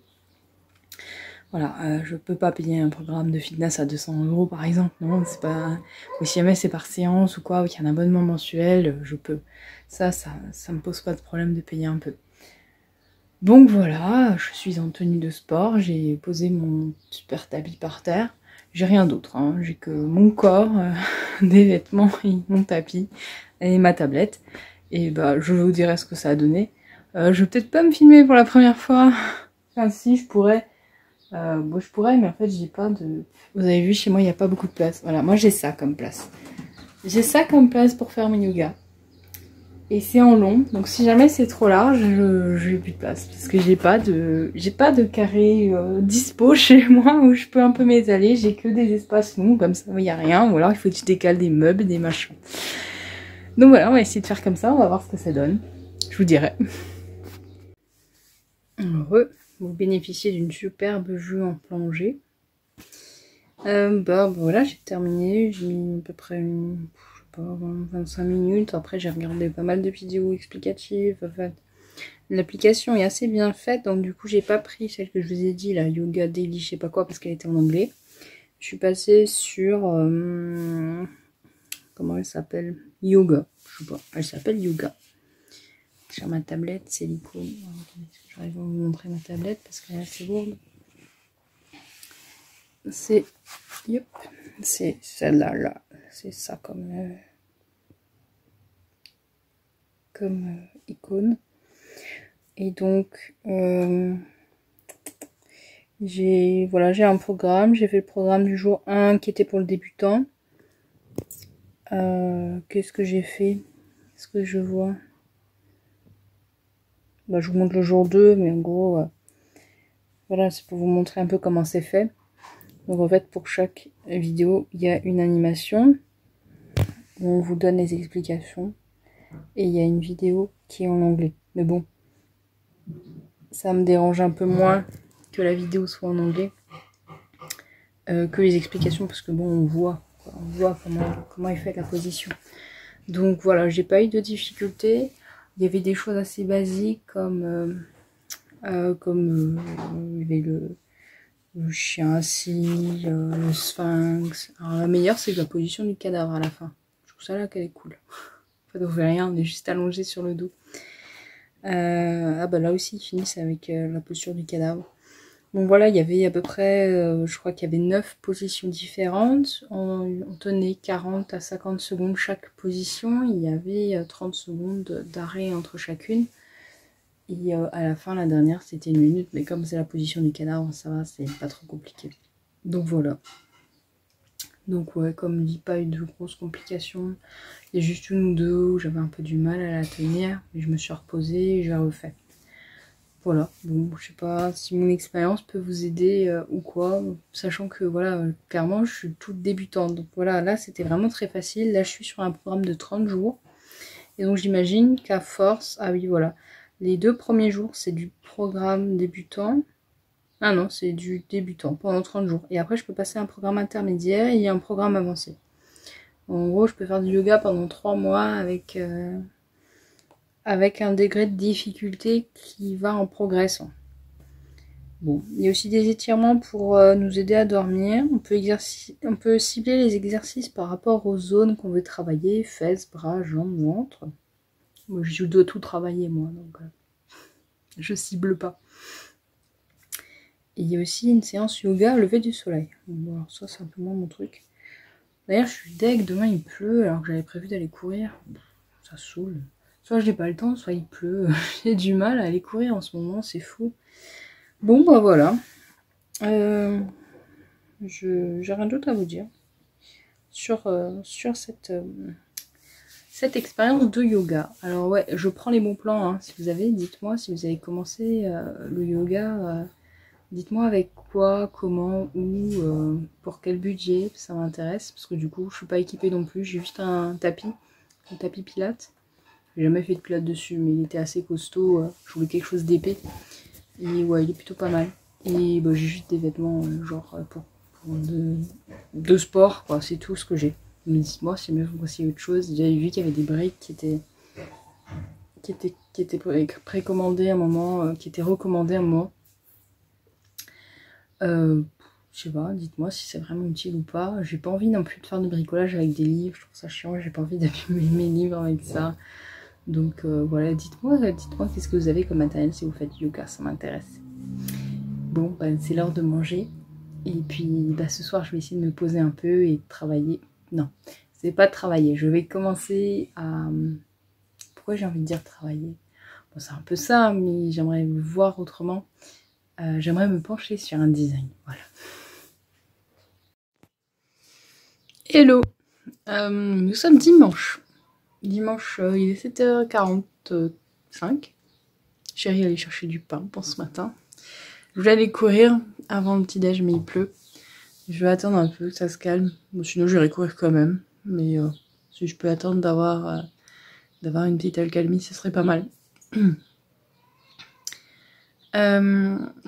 Voilà, je peux pas payer un programme de fitness à 200 € par exemple, non, c'est pas, ou si jamais c'est par séance ou quoi, ou qu'il y a un abonnement mensuel, je peux, ça me pose pas de problème de payer un peu. Donc voilà, je suis en tenue de sport, j'ai posé mon super tapis par terre, j'ai rien d'autre, hein. J'ai que mon corps, des vêtements et mon tapis et ma tablette, et bah je vous dirai ce que ça a donné. Je vais peut-être pas me filmer pour la première fois, enfin si je pourrais, bon je pourrais, mais en fait j'ai pas de... Vous avez vu, chez moi il n'y a pas beaucoup de place, voilà, moi j'ai ça comme place. J'ai ça comme place pour faire mon yoga. Et c'est en long, donc si jamais c'est trop large, je n'ai plus de place. Parce que j'ai pas de carré dispo chez moi où je peux un peu m'étaler. J'ai que des espaces longs, comme ça, il n'y a rien. Ou alors il faut que tu décales des meubles, des machins. Donc voilà, on va essayer de faire comme ça, on va voir ce que ça donne. Je vous dirai. Heureux, vous bénéficiez d'une superbe vue en plongée. Bah voilà, j'ai terminé, j'ai mis à peu près 25 minutes. Après j'ai regardé pas mal de vidéos explicatives. Enfin, l'application est assez bien faite, donc du coup j'ai pas pris celle que je vous ai dit, la Yoga Daily je sais pas quoi, parce qu'elle était en anglais. Je suis passée sur comment elle s'appelle, Yoga, je sais pas, elle s'appelle Yoga. Sur ma tablette, c'est l'icône. J'arrive à vous montrer ma tablette parce qu'elle est assez lourde. C'est yep, c'est celle-là, là. C'est ça comme icône. Et donc j'ai un programme, j'ai fait le programme du jour 1 qui était pour le débutant. Qu'est-ce que j'ai fait? Est-ce que je vois? Bah, je vous montre le jour 2, mais en gros voilà, c'est pour vous montrer un peu comment c'est fait. Donc en fait pour chaque vidéo il y a une animation où on vous donne les explications. Et il y a une vidéo qui est en anglais. Mais bon, ça me dérange un peu moins que la vidéo soit en anglais que les explications, parce que bon, on voit comment est faite la position. Donc voilà, j'ai pas eu de difficultés. Il y avait des choses assez basiques comme il y avait le chien assis, le sphinx. Alors la meilleure, c'est la position du cadavre à la fin. Je trouve ça là qu'elle est cool. En fait, on fait rien, on est juste allongé sur le dos. Ah bah là aussi, ils finissent avec la posture du cadavre. Bon voilà, il y avait à peu près, je crois qu'il y avait 9 positions différentes. On tenait 40 à 50 secondes chaque position. Il y avait 30 secondes d'arrêt entre chacune. Et à la fin, la dernière, c'était 1 minute. Mais comme c'est la position du cadavre, ça va, c'est pas trop compliqué. Donc voilà. Donc ouais, comme dit, pas eu de grosses complications. Il y a juste 1 ou 2 où j'avais un peu du mal à la tenir. Mais je me suis reposée et j'ai refait. Voilà, bon, je sais pas si mon expérience peut vous aider ou quoi, sachant que voilà, clairement, je suis toute débutante. Donc voilà, là, c'était vraiment très facile. Là, je suis sur un programme de 30 jours. Et donc, j'imagine qu'à force... Ah oui, voilà. Les 2 premiers jours, c'est du programme débutant. Ah non, c'est du débutant pendant 30 jours. Et après, je peux passer à un programme intermédiaire et un programme avancé. En gros, je peux faire du yoga pendant 3 mois avec un degré de difficulté qui va en progressant. Bon, il y a aussi des étirements pour nous aider à dormir. On peut cibler les exercices par rapport aux zones qu'on veut travailler, fesses, bras, jambes, ventre. Moi, je dois tout travailler, moi, donc je cible pas. Et il y a aussi une séance yoga lever du soleil. Bon, alors ça, c'est un peu moins mon truc. D'ailleurs, je suis deg, demain il pleut, alors que j'avais prévu d'aller courir. Ça saoule. Soit je n'ai pas le temps, soit il pleut. J'ai du mal à aller courir en ce moment, c'est fou. Bon, bah voilà. J'ai rien d'autre à vous dire sur cette expérience de yoga. Alors ouais, je prends les bons plans. Hein. Si vous avez, dites-moi si vous avez commencé le yoga. Dites-moi avec quoi, comment, où, pour quel budget, ça m'intéresse. Parce que du coup, je suis pas équipée non plus. J'ai juste un tapis Pilates. J'ai jamais fait de Pilates dessus, mais il était assez costaud. Je voulais quelque chose d'épais. Et ouais, il est plutôt pas mal. Et bah, j'ai juste des vêtements genre pour de sport, quoi. C'est tout ce que j'ai. Mais dites-moi si mieux vous conseillez autre chose. J'avais vu qu'il y avait des briques qui étaient précommandées à un moment, qui étaient recommandées à un moment. Je sais pas, dites-moi si c'est vraiment utile ou pas. J'ai pas envie non plus de faire de bricolage avec des livres, je trouve ça chiant, j'ai pas envie d'abîmer mes livres avec ça. Donc voilà, dites-moi qu'est-ce que vous avez comme matériel si vous faites yoga, ça m'intéresse. Bon, bah, c'est l'heure de manger. Et puis bah, ce soir, je vais essayer de me poser un peu et de travailler. Non, c'est pas de travailler, je vais commencer à... Pourquoi j'ai envie de dire travailler? Bon, c'est un peu ça, mais j'aimerais voir autrement. J'aimerais me pencher sur un design, voilà. Hello, nous sommes dimanche. Dimanche, il est 7h45. Chérie est allée chercher du pain pour ce matin. Je voulais aller courir avant le petit-déj, mais il pleut. Je vais attendre un peu que ça se calme. Bon, sinon, j'irai courir quand même. Mais si je peux attendre d'avoir une petite accalmie, ce serait pas mal.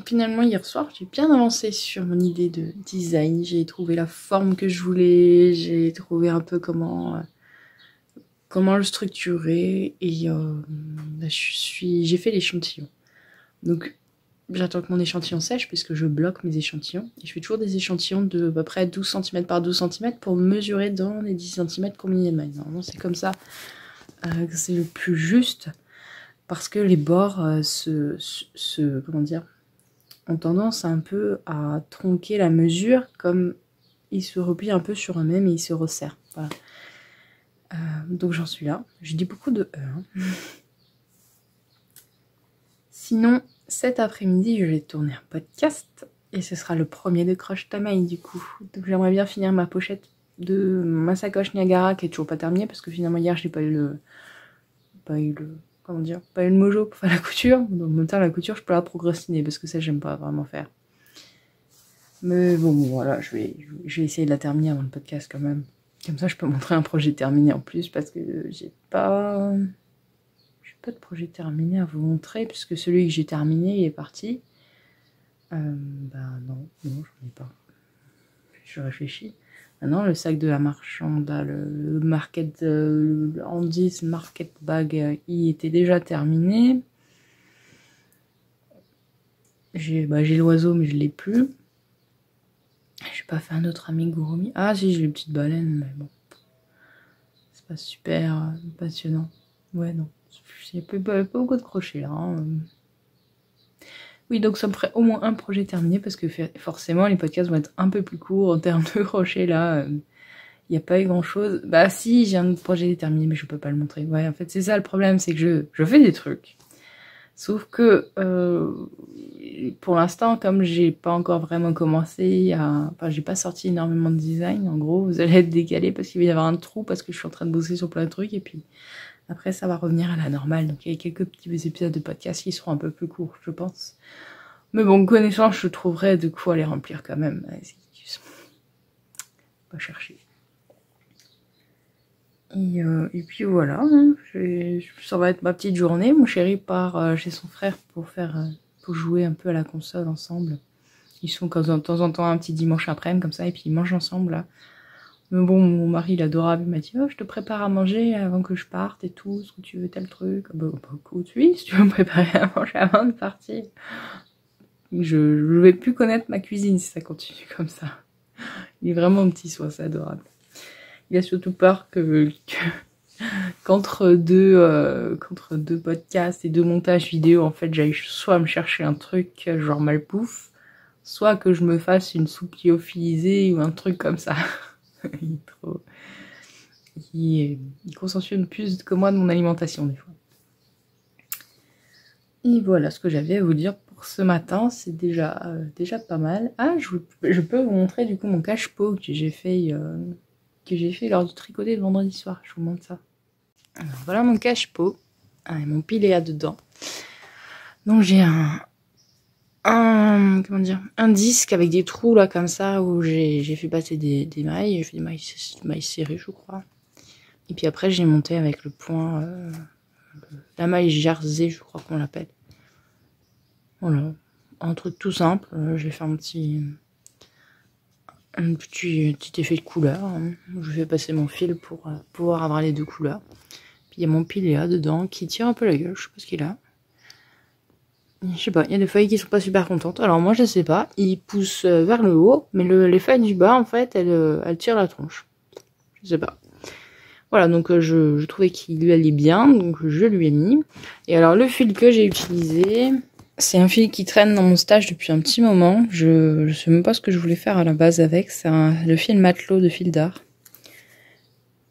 Finalement, hier soir, j'ai bien avancé sur mon idée de design. J'ai trouvé la forme que je voulais. J'ai trouvé un peu comment le structurer. Et j'ai fait l'échantillon. Donc, j'attends que mon échantillon sèche puisque je bloque mes échantillons. Et je fais toujours des échantillons de à peu près 12 cm par 12 cm pour mesurer dans les 10 cm combien il y en a. Normalement, c'est comme ça que c'est le plus juste. Parce que les bords comment dire, ont tendance un peu à tronquer la mesure, comme ils se replient un peu sur eux-mêmes et ils se resserrent. Voilà. Donc j'en suis là. Je dis beaucoup de E. Hein. Sinon, cet après-midi, je vais tourner un podcast et ce sera le premier de Crush Tamaï du coup. Donc j'aimerais bien finir ma pochette de ma sacoche Niagara qui est toujours pas terminée parce que finalement hier j'ai pas eu le mojo pour faire la couture. Donc en même temps la couture je peux la procrastiner parce que ça j'aime pas vraiment faire. Mais bon voilà, je vais essayer de la terminer avant le podcast quand même. Comme ça, je peux montrer un projet terminé en plus, parce que j'ai pas de projet terminé à vous montrer, puisque celui que j'ai terminé, il est parti. Non, j'en ai pas. Je réfléchis. Maintenant, le sac de la marchande, le market, Andy's Market Bag, il était déjà terminé. J'ai l'oiseau, mais je l'ai plus. J'ai pas fait un autre amigurumi. Ah si, j'ai les petites baleines, mais bon. C'est pas super passionnant. Ouais, non. J'ai pas beaucoup de crochets là. Hein. Oui, donc ça me ferait au moins un projet terminé, parce que forcément les podcasts vont être un peu plus courts en termes de crochets là. Il n'y a pas eu grand chose. Bah si, j'ai un autre projet terminé, mais je peux pas le montrer. Ouais, en fait, c'est ça le problème, c'est que je fais des trucs. Sauf que pour l'instant, comme j'ai pas encore vraiment commencé à... Enfin, j'ai pas sorti énormément de design. En gros, vous allez être décalé parce qu'il va y avoir un trou, parce que je suis en train de bosser sur plein de trucs. Et puis après, ça va revenir à la normale. Donc il y a quelques petits épisodes de podcast qui seront un peu plus courts, je pense. Mais bon, connaissant, je trouverai de quoi les remplir quand même. Pas chercher. Et puis voilà, hein, ça va être ma petite journée. Mon chéri part chez son frère pour jouer un peu à la console ensemble. Ils sont de temps en temps un petit dimanche après-midi comme ça, et puis ils mangent ensemble là. Mais bon, mon mari il est adorable, il m'a dit oh, je te prépare à manger avant que je parte et tout, est-ce que tu veux tel truc. Bah écoute, oui, si tu veux me préparer à manger avant de partir. Je vais plus connaître ma cuisine si ça continue comme ça. Il est vraiment petit soin, c'est adorable. Il a surtout peur qu'entre deux podcasts et deux montages vidéo, en fait, j'aille soit me chercher un truc genre malbouffe, soit que je me fasse une soupe lyophilisée ou un truc comme ça. Il consensuelle plus que moi de mon alimentation des fois. Et voilà ce que j'avais à vous dire pour ce matin, c'est déjà pas mal. Ah, je peux vous montrer du coup mon cache-pot que j'ai fait lors du tricoté de vendredi soir. Je vous montre ça. Alors voilà mon cache-pot, mon piléa dedans. Donc j'ai un disque avec des trous là comme ça où j'ai fait passer des mailles. J'ai fait des mailles serrées, je crois. Et puis après j'ai monté avec le point, la maille jersey, je crois qu'on l'appelle. Voilà, un truc tout simple. J'ai fait un petit effet de couleur. Hein. Je vais passer mon fil pour pouvoir avoir les deux couleurs. Puis il y a mon piléa dedans qui tire un peu la gueule, je sais pas ce qu'il a. Je sais pas, il y a des feuilles qui sont pas super contentes. Alors moi je sais pas, il pousse vers le haut, mais les feuilles du bas en fait, elles tirent la tronche. Je sais pas. Voilà, donc je trouvais qu'il lui allait bien, donc je lui ai mis. Et alors le fil que j'ai utilisé, c'est un fil qui traîne dans mon stage depuis un petit moment. Je sais même pas ce que je voulais faire à la base avec. C'est le fil matelot de fil d'art.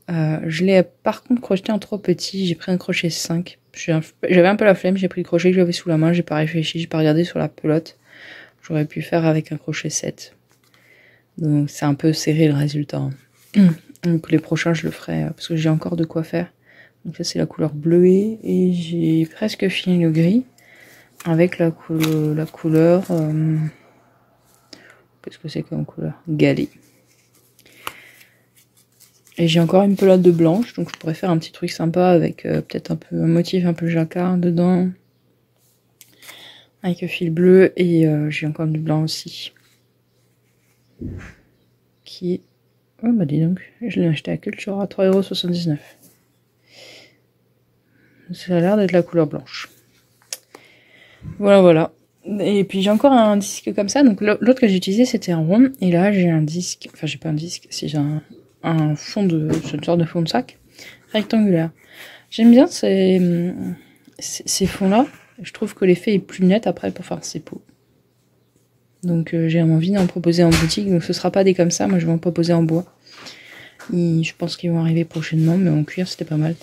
Je l'ai par contre crocheté en trop petit. J'ai pris un crochet 5. J'avais un peu la flemme, j'ai pris le crochet que j'avais sous la main. J'ai pas réfléchi, j'ai pas regardé sur la pelote. J'aurais pu faire avec un crochet 7. Donc c'est un peu serré le résultat. Donc les prochains je le ferai parce que j'ai encore de quoi faire. Donc ça c'est la couleur bleuée et j'ai presque fini le gris avec la couleur qu'est-ce que c'est comme couleur, galet. Et j'ai encore une pelote de blanche, donc je pourrais faire un petit truc sympa avec peut-être un motif un peu jacquard dedans avec le fil bleu. Et j'ai encore du blanc aussi qui, oh bah dis donc, je l'ai acheté à Culture à 3,79 €. Ça a l'air d'être la couleur blanche. Voilà. Et puis j'ai encore un disque comme ça. Donc l'autre que j'ai utilisé c'était un rond. Et là j'ai un disque, enfin j'ai pas un disque, si j'ai un fond de, c'est une sorte de fond de sac rectangulaire. J'aime bien ces fonds là. Je trouve que l'effet est plus net après pour faire ces peaux. Donc j'ai envie d'en proposer en boutique. Donc ce sera pas des comme ça, moi je vais en proposer en bois. Et je pense qu'ils vont arriver prochainement, mais en cuir c'était pas mal.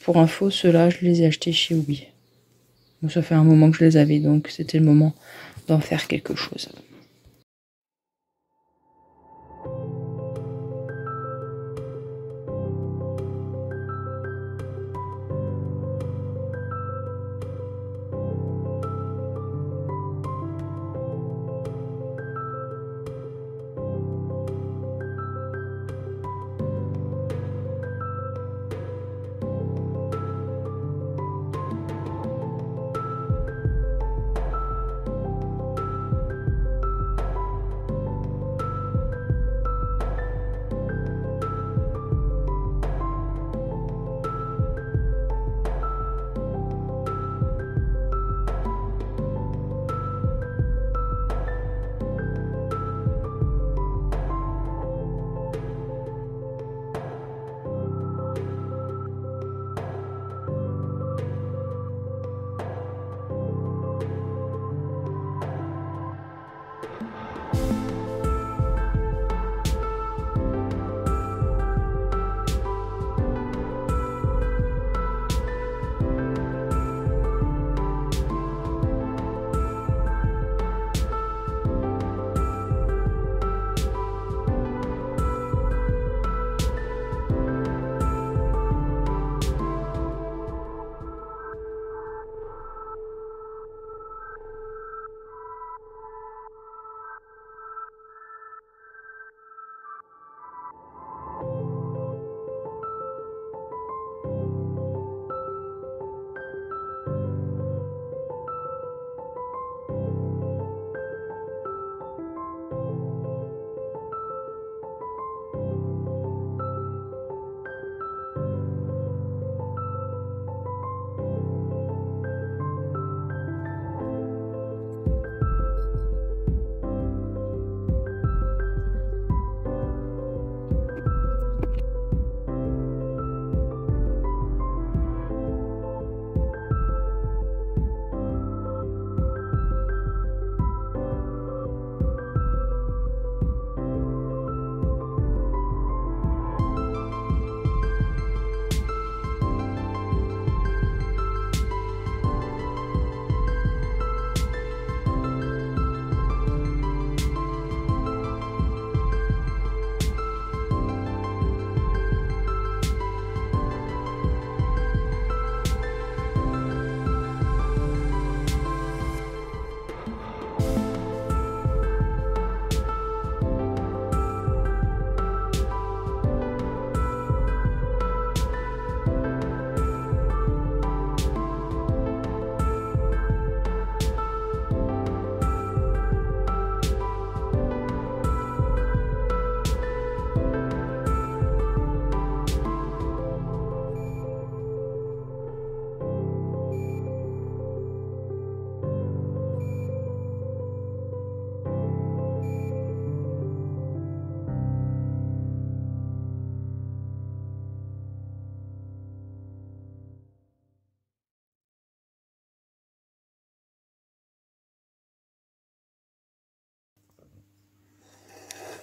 Pour info, ceux-là je les ai achetés chez Obi. Bon, ça fait un moment que je les avais, donc c'était le moment d'en faire quelque chose.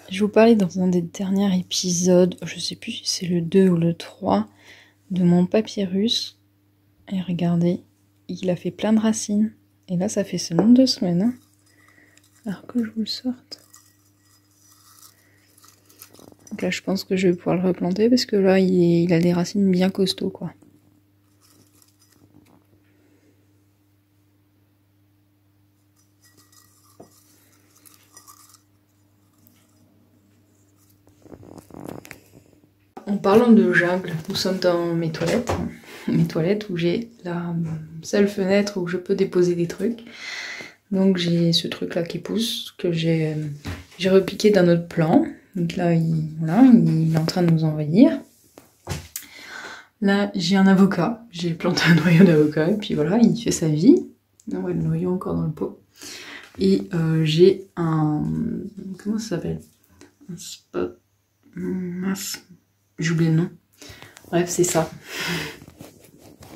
Je vous parlais dans un des derniers épisodes, je sais plus si c'est le 2 ou le 3, de mon papyrus. Et regardez, il a fait plein de racines. Et là, ça fait seulement 2 semaines. Hein. Alors que je vous le sorte. Donc là, je pense que je vais pouvoir le replanter parce que là, il a des racines bien costauds, quoi. En parlant de jungle, nous sommes dans mes toilettes où j'ai la seule fenêtre où je peux déposer des trucs. Donc j'ai ce truc là qui pousse, que j'ai repiqué d'un autre plan. Donc là, voilà, il est en train de nous envahir. Là, j'ai un avocat, j'ai planté un noyau d'avocat, et puis voilà, il fait sa vie. On voit le noyau encore dans le pot. Et j'ai un... Comment ça s'appelle? Un spot... Mince, j'ai oublié le nom. Bref, c'est ça.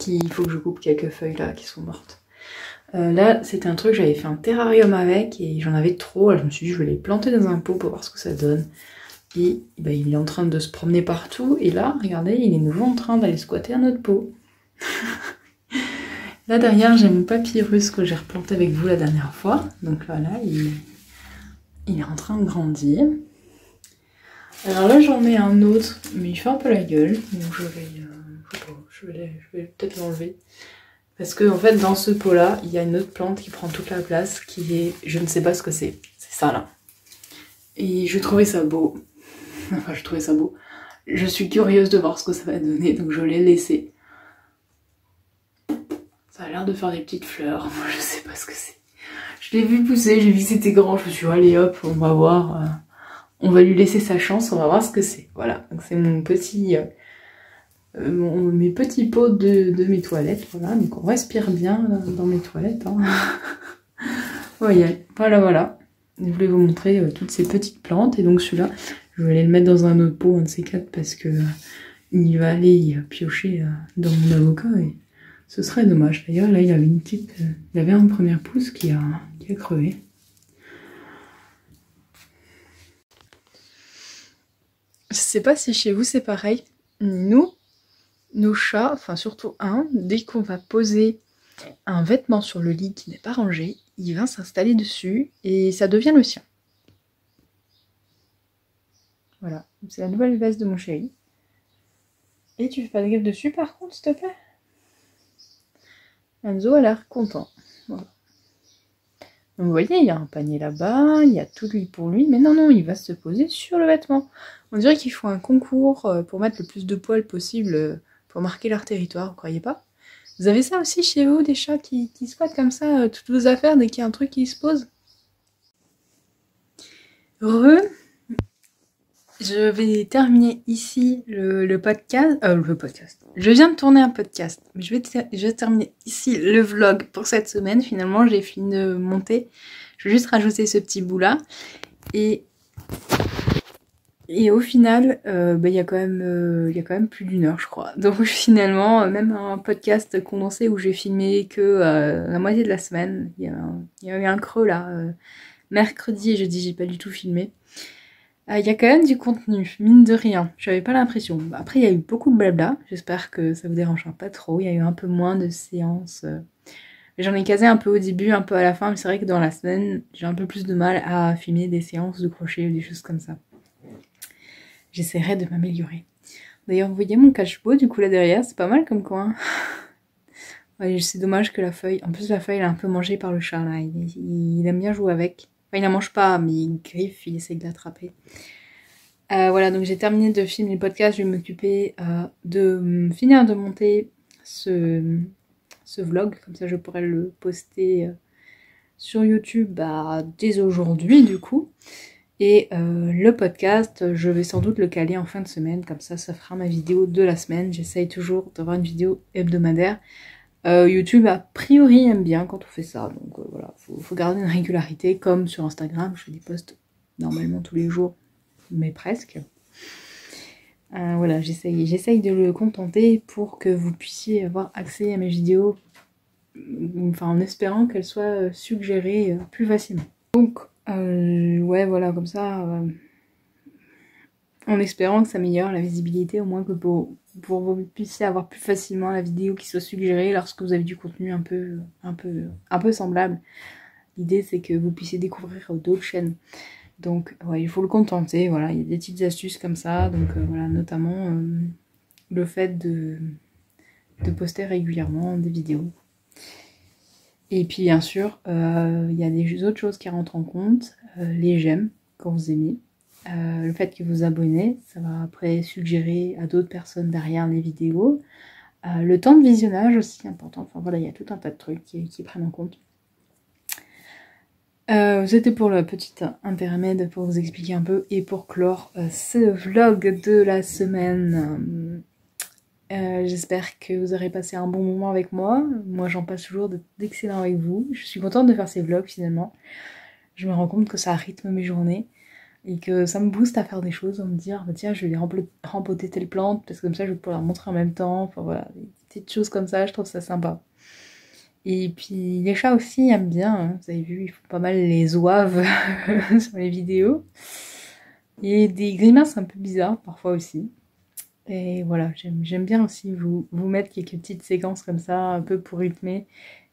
Il faut que je coupe quelques feuilles là qui sont mortes. Là, c'était un truc, j'avais fait un terrarium avec et j'en avais trop. Alors je me suis dit, je vais les planter dans un pot pour voir ce que ça donne. Et ben, il est en train de se promener partout. Et là, regardez, il est nouveau en train d'aller squatter un autre pot. Là derrière, j'ai mon papyrus que j'ai replanté avec vous la dernière fois. Donc voilà, il est en train de grandir. Alors là, j'en ai un autre, mais il fait un peu la gueule. Donc je vais peut-être l'enlever. Parce que en fait, dans ce pot-là, il y a une autre plante qui prend toute la place, qui est... Je ne sais pas ce que c'est. C'est ça, là. Et je trouvais ça beau. Enfin, je trouvais ça beau. Je suis curieuse de voir ce que ça va donner, donc je l'ai laissé. Ça a l'air de faire des petites fleurs. Moi, je sais pas ce que c'est. Je l'ai vu pousser, j'ai vu que c'était grand. Je me suis dit, allez hop, on va voir. On va lui laisser sa chance, on va voir ce que c'est. Voilà, donc c'est mon petit... mes petits pots de mes toilettes, voilà, donc on respire bien dans mes toilettes. Hein. Voilà. Je voulais vous montrer toutes ces petites plantes, et donc celui-là, je vais aller le mettre dans un autre pot, un de ces quatre, parce que il va aller piocher dans mon avocat, et ce serait dommage. D'ailleurs, là, il avait une petite, il avait une première pousse qui a crevé. Je sais pas si chez vous c'est pareil, nous, nos chats, enfin surtout un, dès qu'on va poser un vêtement sur le lit qui n'est pas rangé, il va s'installer dessus et ça devient le sien. Voilà, c'est la nouvelle veste de mon chéri. Et tu fais pas de griffe dessus par contre, s'il te plaît? Enzo a l'air content. Voilà. Donc vous voyez, il y a un panier là-bas, il y a tout lui pour lui, mais non, il va se poser sur le vêtement. On dirait qu'il faut un concours pour mettre le plus de poils possible pour marquer leur territoire, vous croyez pas? Vous avez ça aussi chez vous, des chats qui squattent comme ça toutes vos affaires dès qu'il y a un truc qui se pose? Heureux. Je vais terminer ici le podcast. Le podcast. Je viens de tourner un podcast, mais je vais terminer ici le vlog pour cette semaine. Finalement, j'ai fini de monter. Je vais juste rajouter ce petit bout là. Et au final, il y a quand même plus d'1 heure, je crois. Donc finalement, même un podcast condensé où j'ai filmé que la moitié de la semaine. Il y a eu un creux là. Mercredi et jeudi, j'ai pas du tout filmé. Il y a quand même du contenu, mine de rien. J'avais pas l'impression. Après, il y a eu beaucoup de blabla. J'espère que ça vous dérangera pas trop. Il y a eu un peu moins de séances. J'en ai casé un peu au début, un peu à la fin. Mais c'est vrai que dans la semaine, j'ai un peu plus de mal à filmer des séances de crochet ou des choses comme ça. J'essaierai de m'améliorer. D'ailleurs, vous voyez mon cache-pot, du coup, là derrière. C'est pas mal comme coin. Ouais, c'est dommage que la feuille... En plus, la feuille, elle est un peu mangée par le chat, là. Il aime bien jouer avec. Enfin, il la mange pas, mais il griffe, il essaie de l'attraper. Voilà, donc j'ai terminé de filmer le podcast. Je vais m'occuper de finir de monter ce vlog. Comme ça, je pourrai le poster sur YouTube dès aujourd'hui, du coup. Et le podcast, je vais sans doute le caler en fin de semaine. Comme ça fera ma vidéo de la semaine. J'essaye toujours d'avoir une vidéo hebdomadaire. YouTube, a priori, aime bien quand on fait ça. Donc voilà, faut garder une régularité. Comme sur Instagram, je fais des posts normalement tous les jours, mais presque. Voilà, j'essaye de le contenter pour que vous puissiez avoir accès à mes vidéos, enfin en espérant qu'elles soient suggérées plus facilement. Donc, ouais, voilà, comme ça, En espérant que ça améliore la visibilité, au moins que pour vous puissiez avoir plus facilement la vidéo qui soit suggérée lorsque vous avez du contenu un peu semblable. L'idée c'est que vous puissiez découvrir d'autres chaînes. Donc ouais, il faut le contenter, voilà, il y a des petites astuces comme ça, donc voilà, notamment le fait de poster régulièrement des vidéos. Et puis bien sûr, il y a des autres choses qui rentrent en compte, les j'aime quand vous aimez. Le fait que vous abonnez, ça va après suggérer à d'autres personnes derrière les vidéos. Le temps de visionnage aussi important, enfin voilà, il y a tout un tas de trucs qui prennent en compte. C'était pour le petit intermède pour vous expliquer un peu et pour clore ce vlog de la semaine. J'espère que vous aurez passé un bon moment avec moi. Moi j'en passe toujours d'excellents avec vous. Je suis contente de faire ces vlogs finalement. Je me rends compte que ça rythme mes journées et que ça me booste à faire des choses, à me dire bah tiens je vais rempoter telle plante parce que comme ça je vais pouvoir la montrer en même temps. Enfin voilà, des petites choses comme ça, je trouve ça sympa. Et puis les chats aussi aiment bien, hein. Vous avez vu, ils font pas mal les zouaves sur les vidéos. Et des grimaces un peu bizarres parfois aussi. Et voilà, j'aime bien aussi vous mettre quelques petites séquences comme ça, un peu pour rythmer.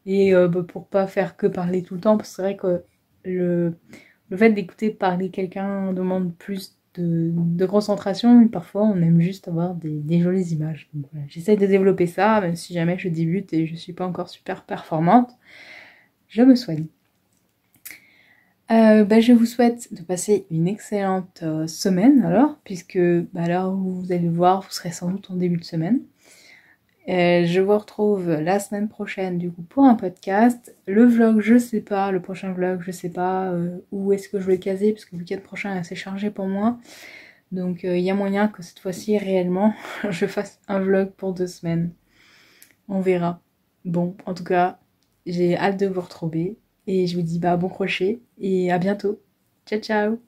Et pour pas faire que parler tout le temps, parce que c'est vrai que le fait d'écouter parler quelqu'un demande plus de concentration, et parfois on aime juste avoir des jolies images. Donc voilà, j'essaye de développer ça, même si jamais je débute et je suis pas encore super performante, je me soigne. Je vous souhaite de passer une excellente semaine alors, puisque là où vous allez le voir, vous serez sans doute en début de semaine. Je vous retrouve la semaine prochaine du coup pour un podcast. Le vlog, je sais pas, le prochain vlog, je sais pas où est-ce que je vais le caser, parce que le week-end prochain est assez chargé pour moi. Donc il y a moyen que cette fois-ci, réellement, je fasse un vlog pour 2 semaines. On verra. Bon, en tout cas, j'ai hâte de vous retrouver. Et je vous dis bon crochet et à bientôt. Ciao ciao!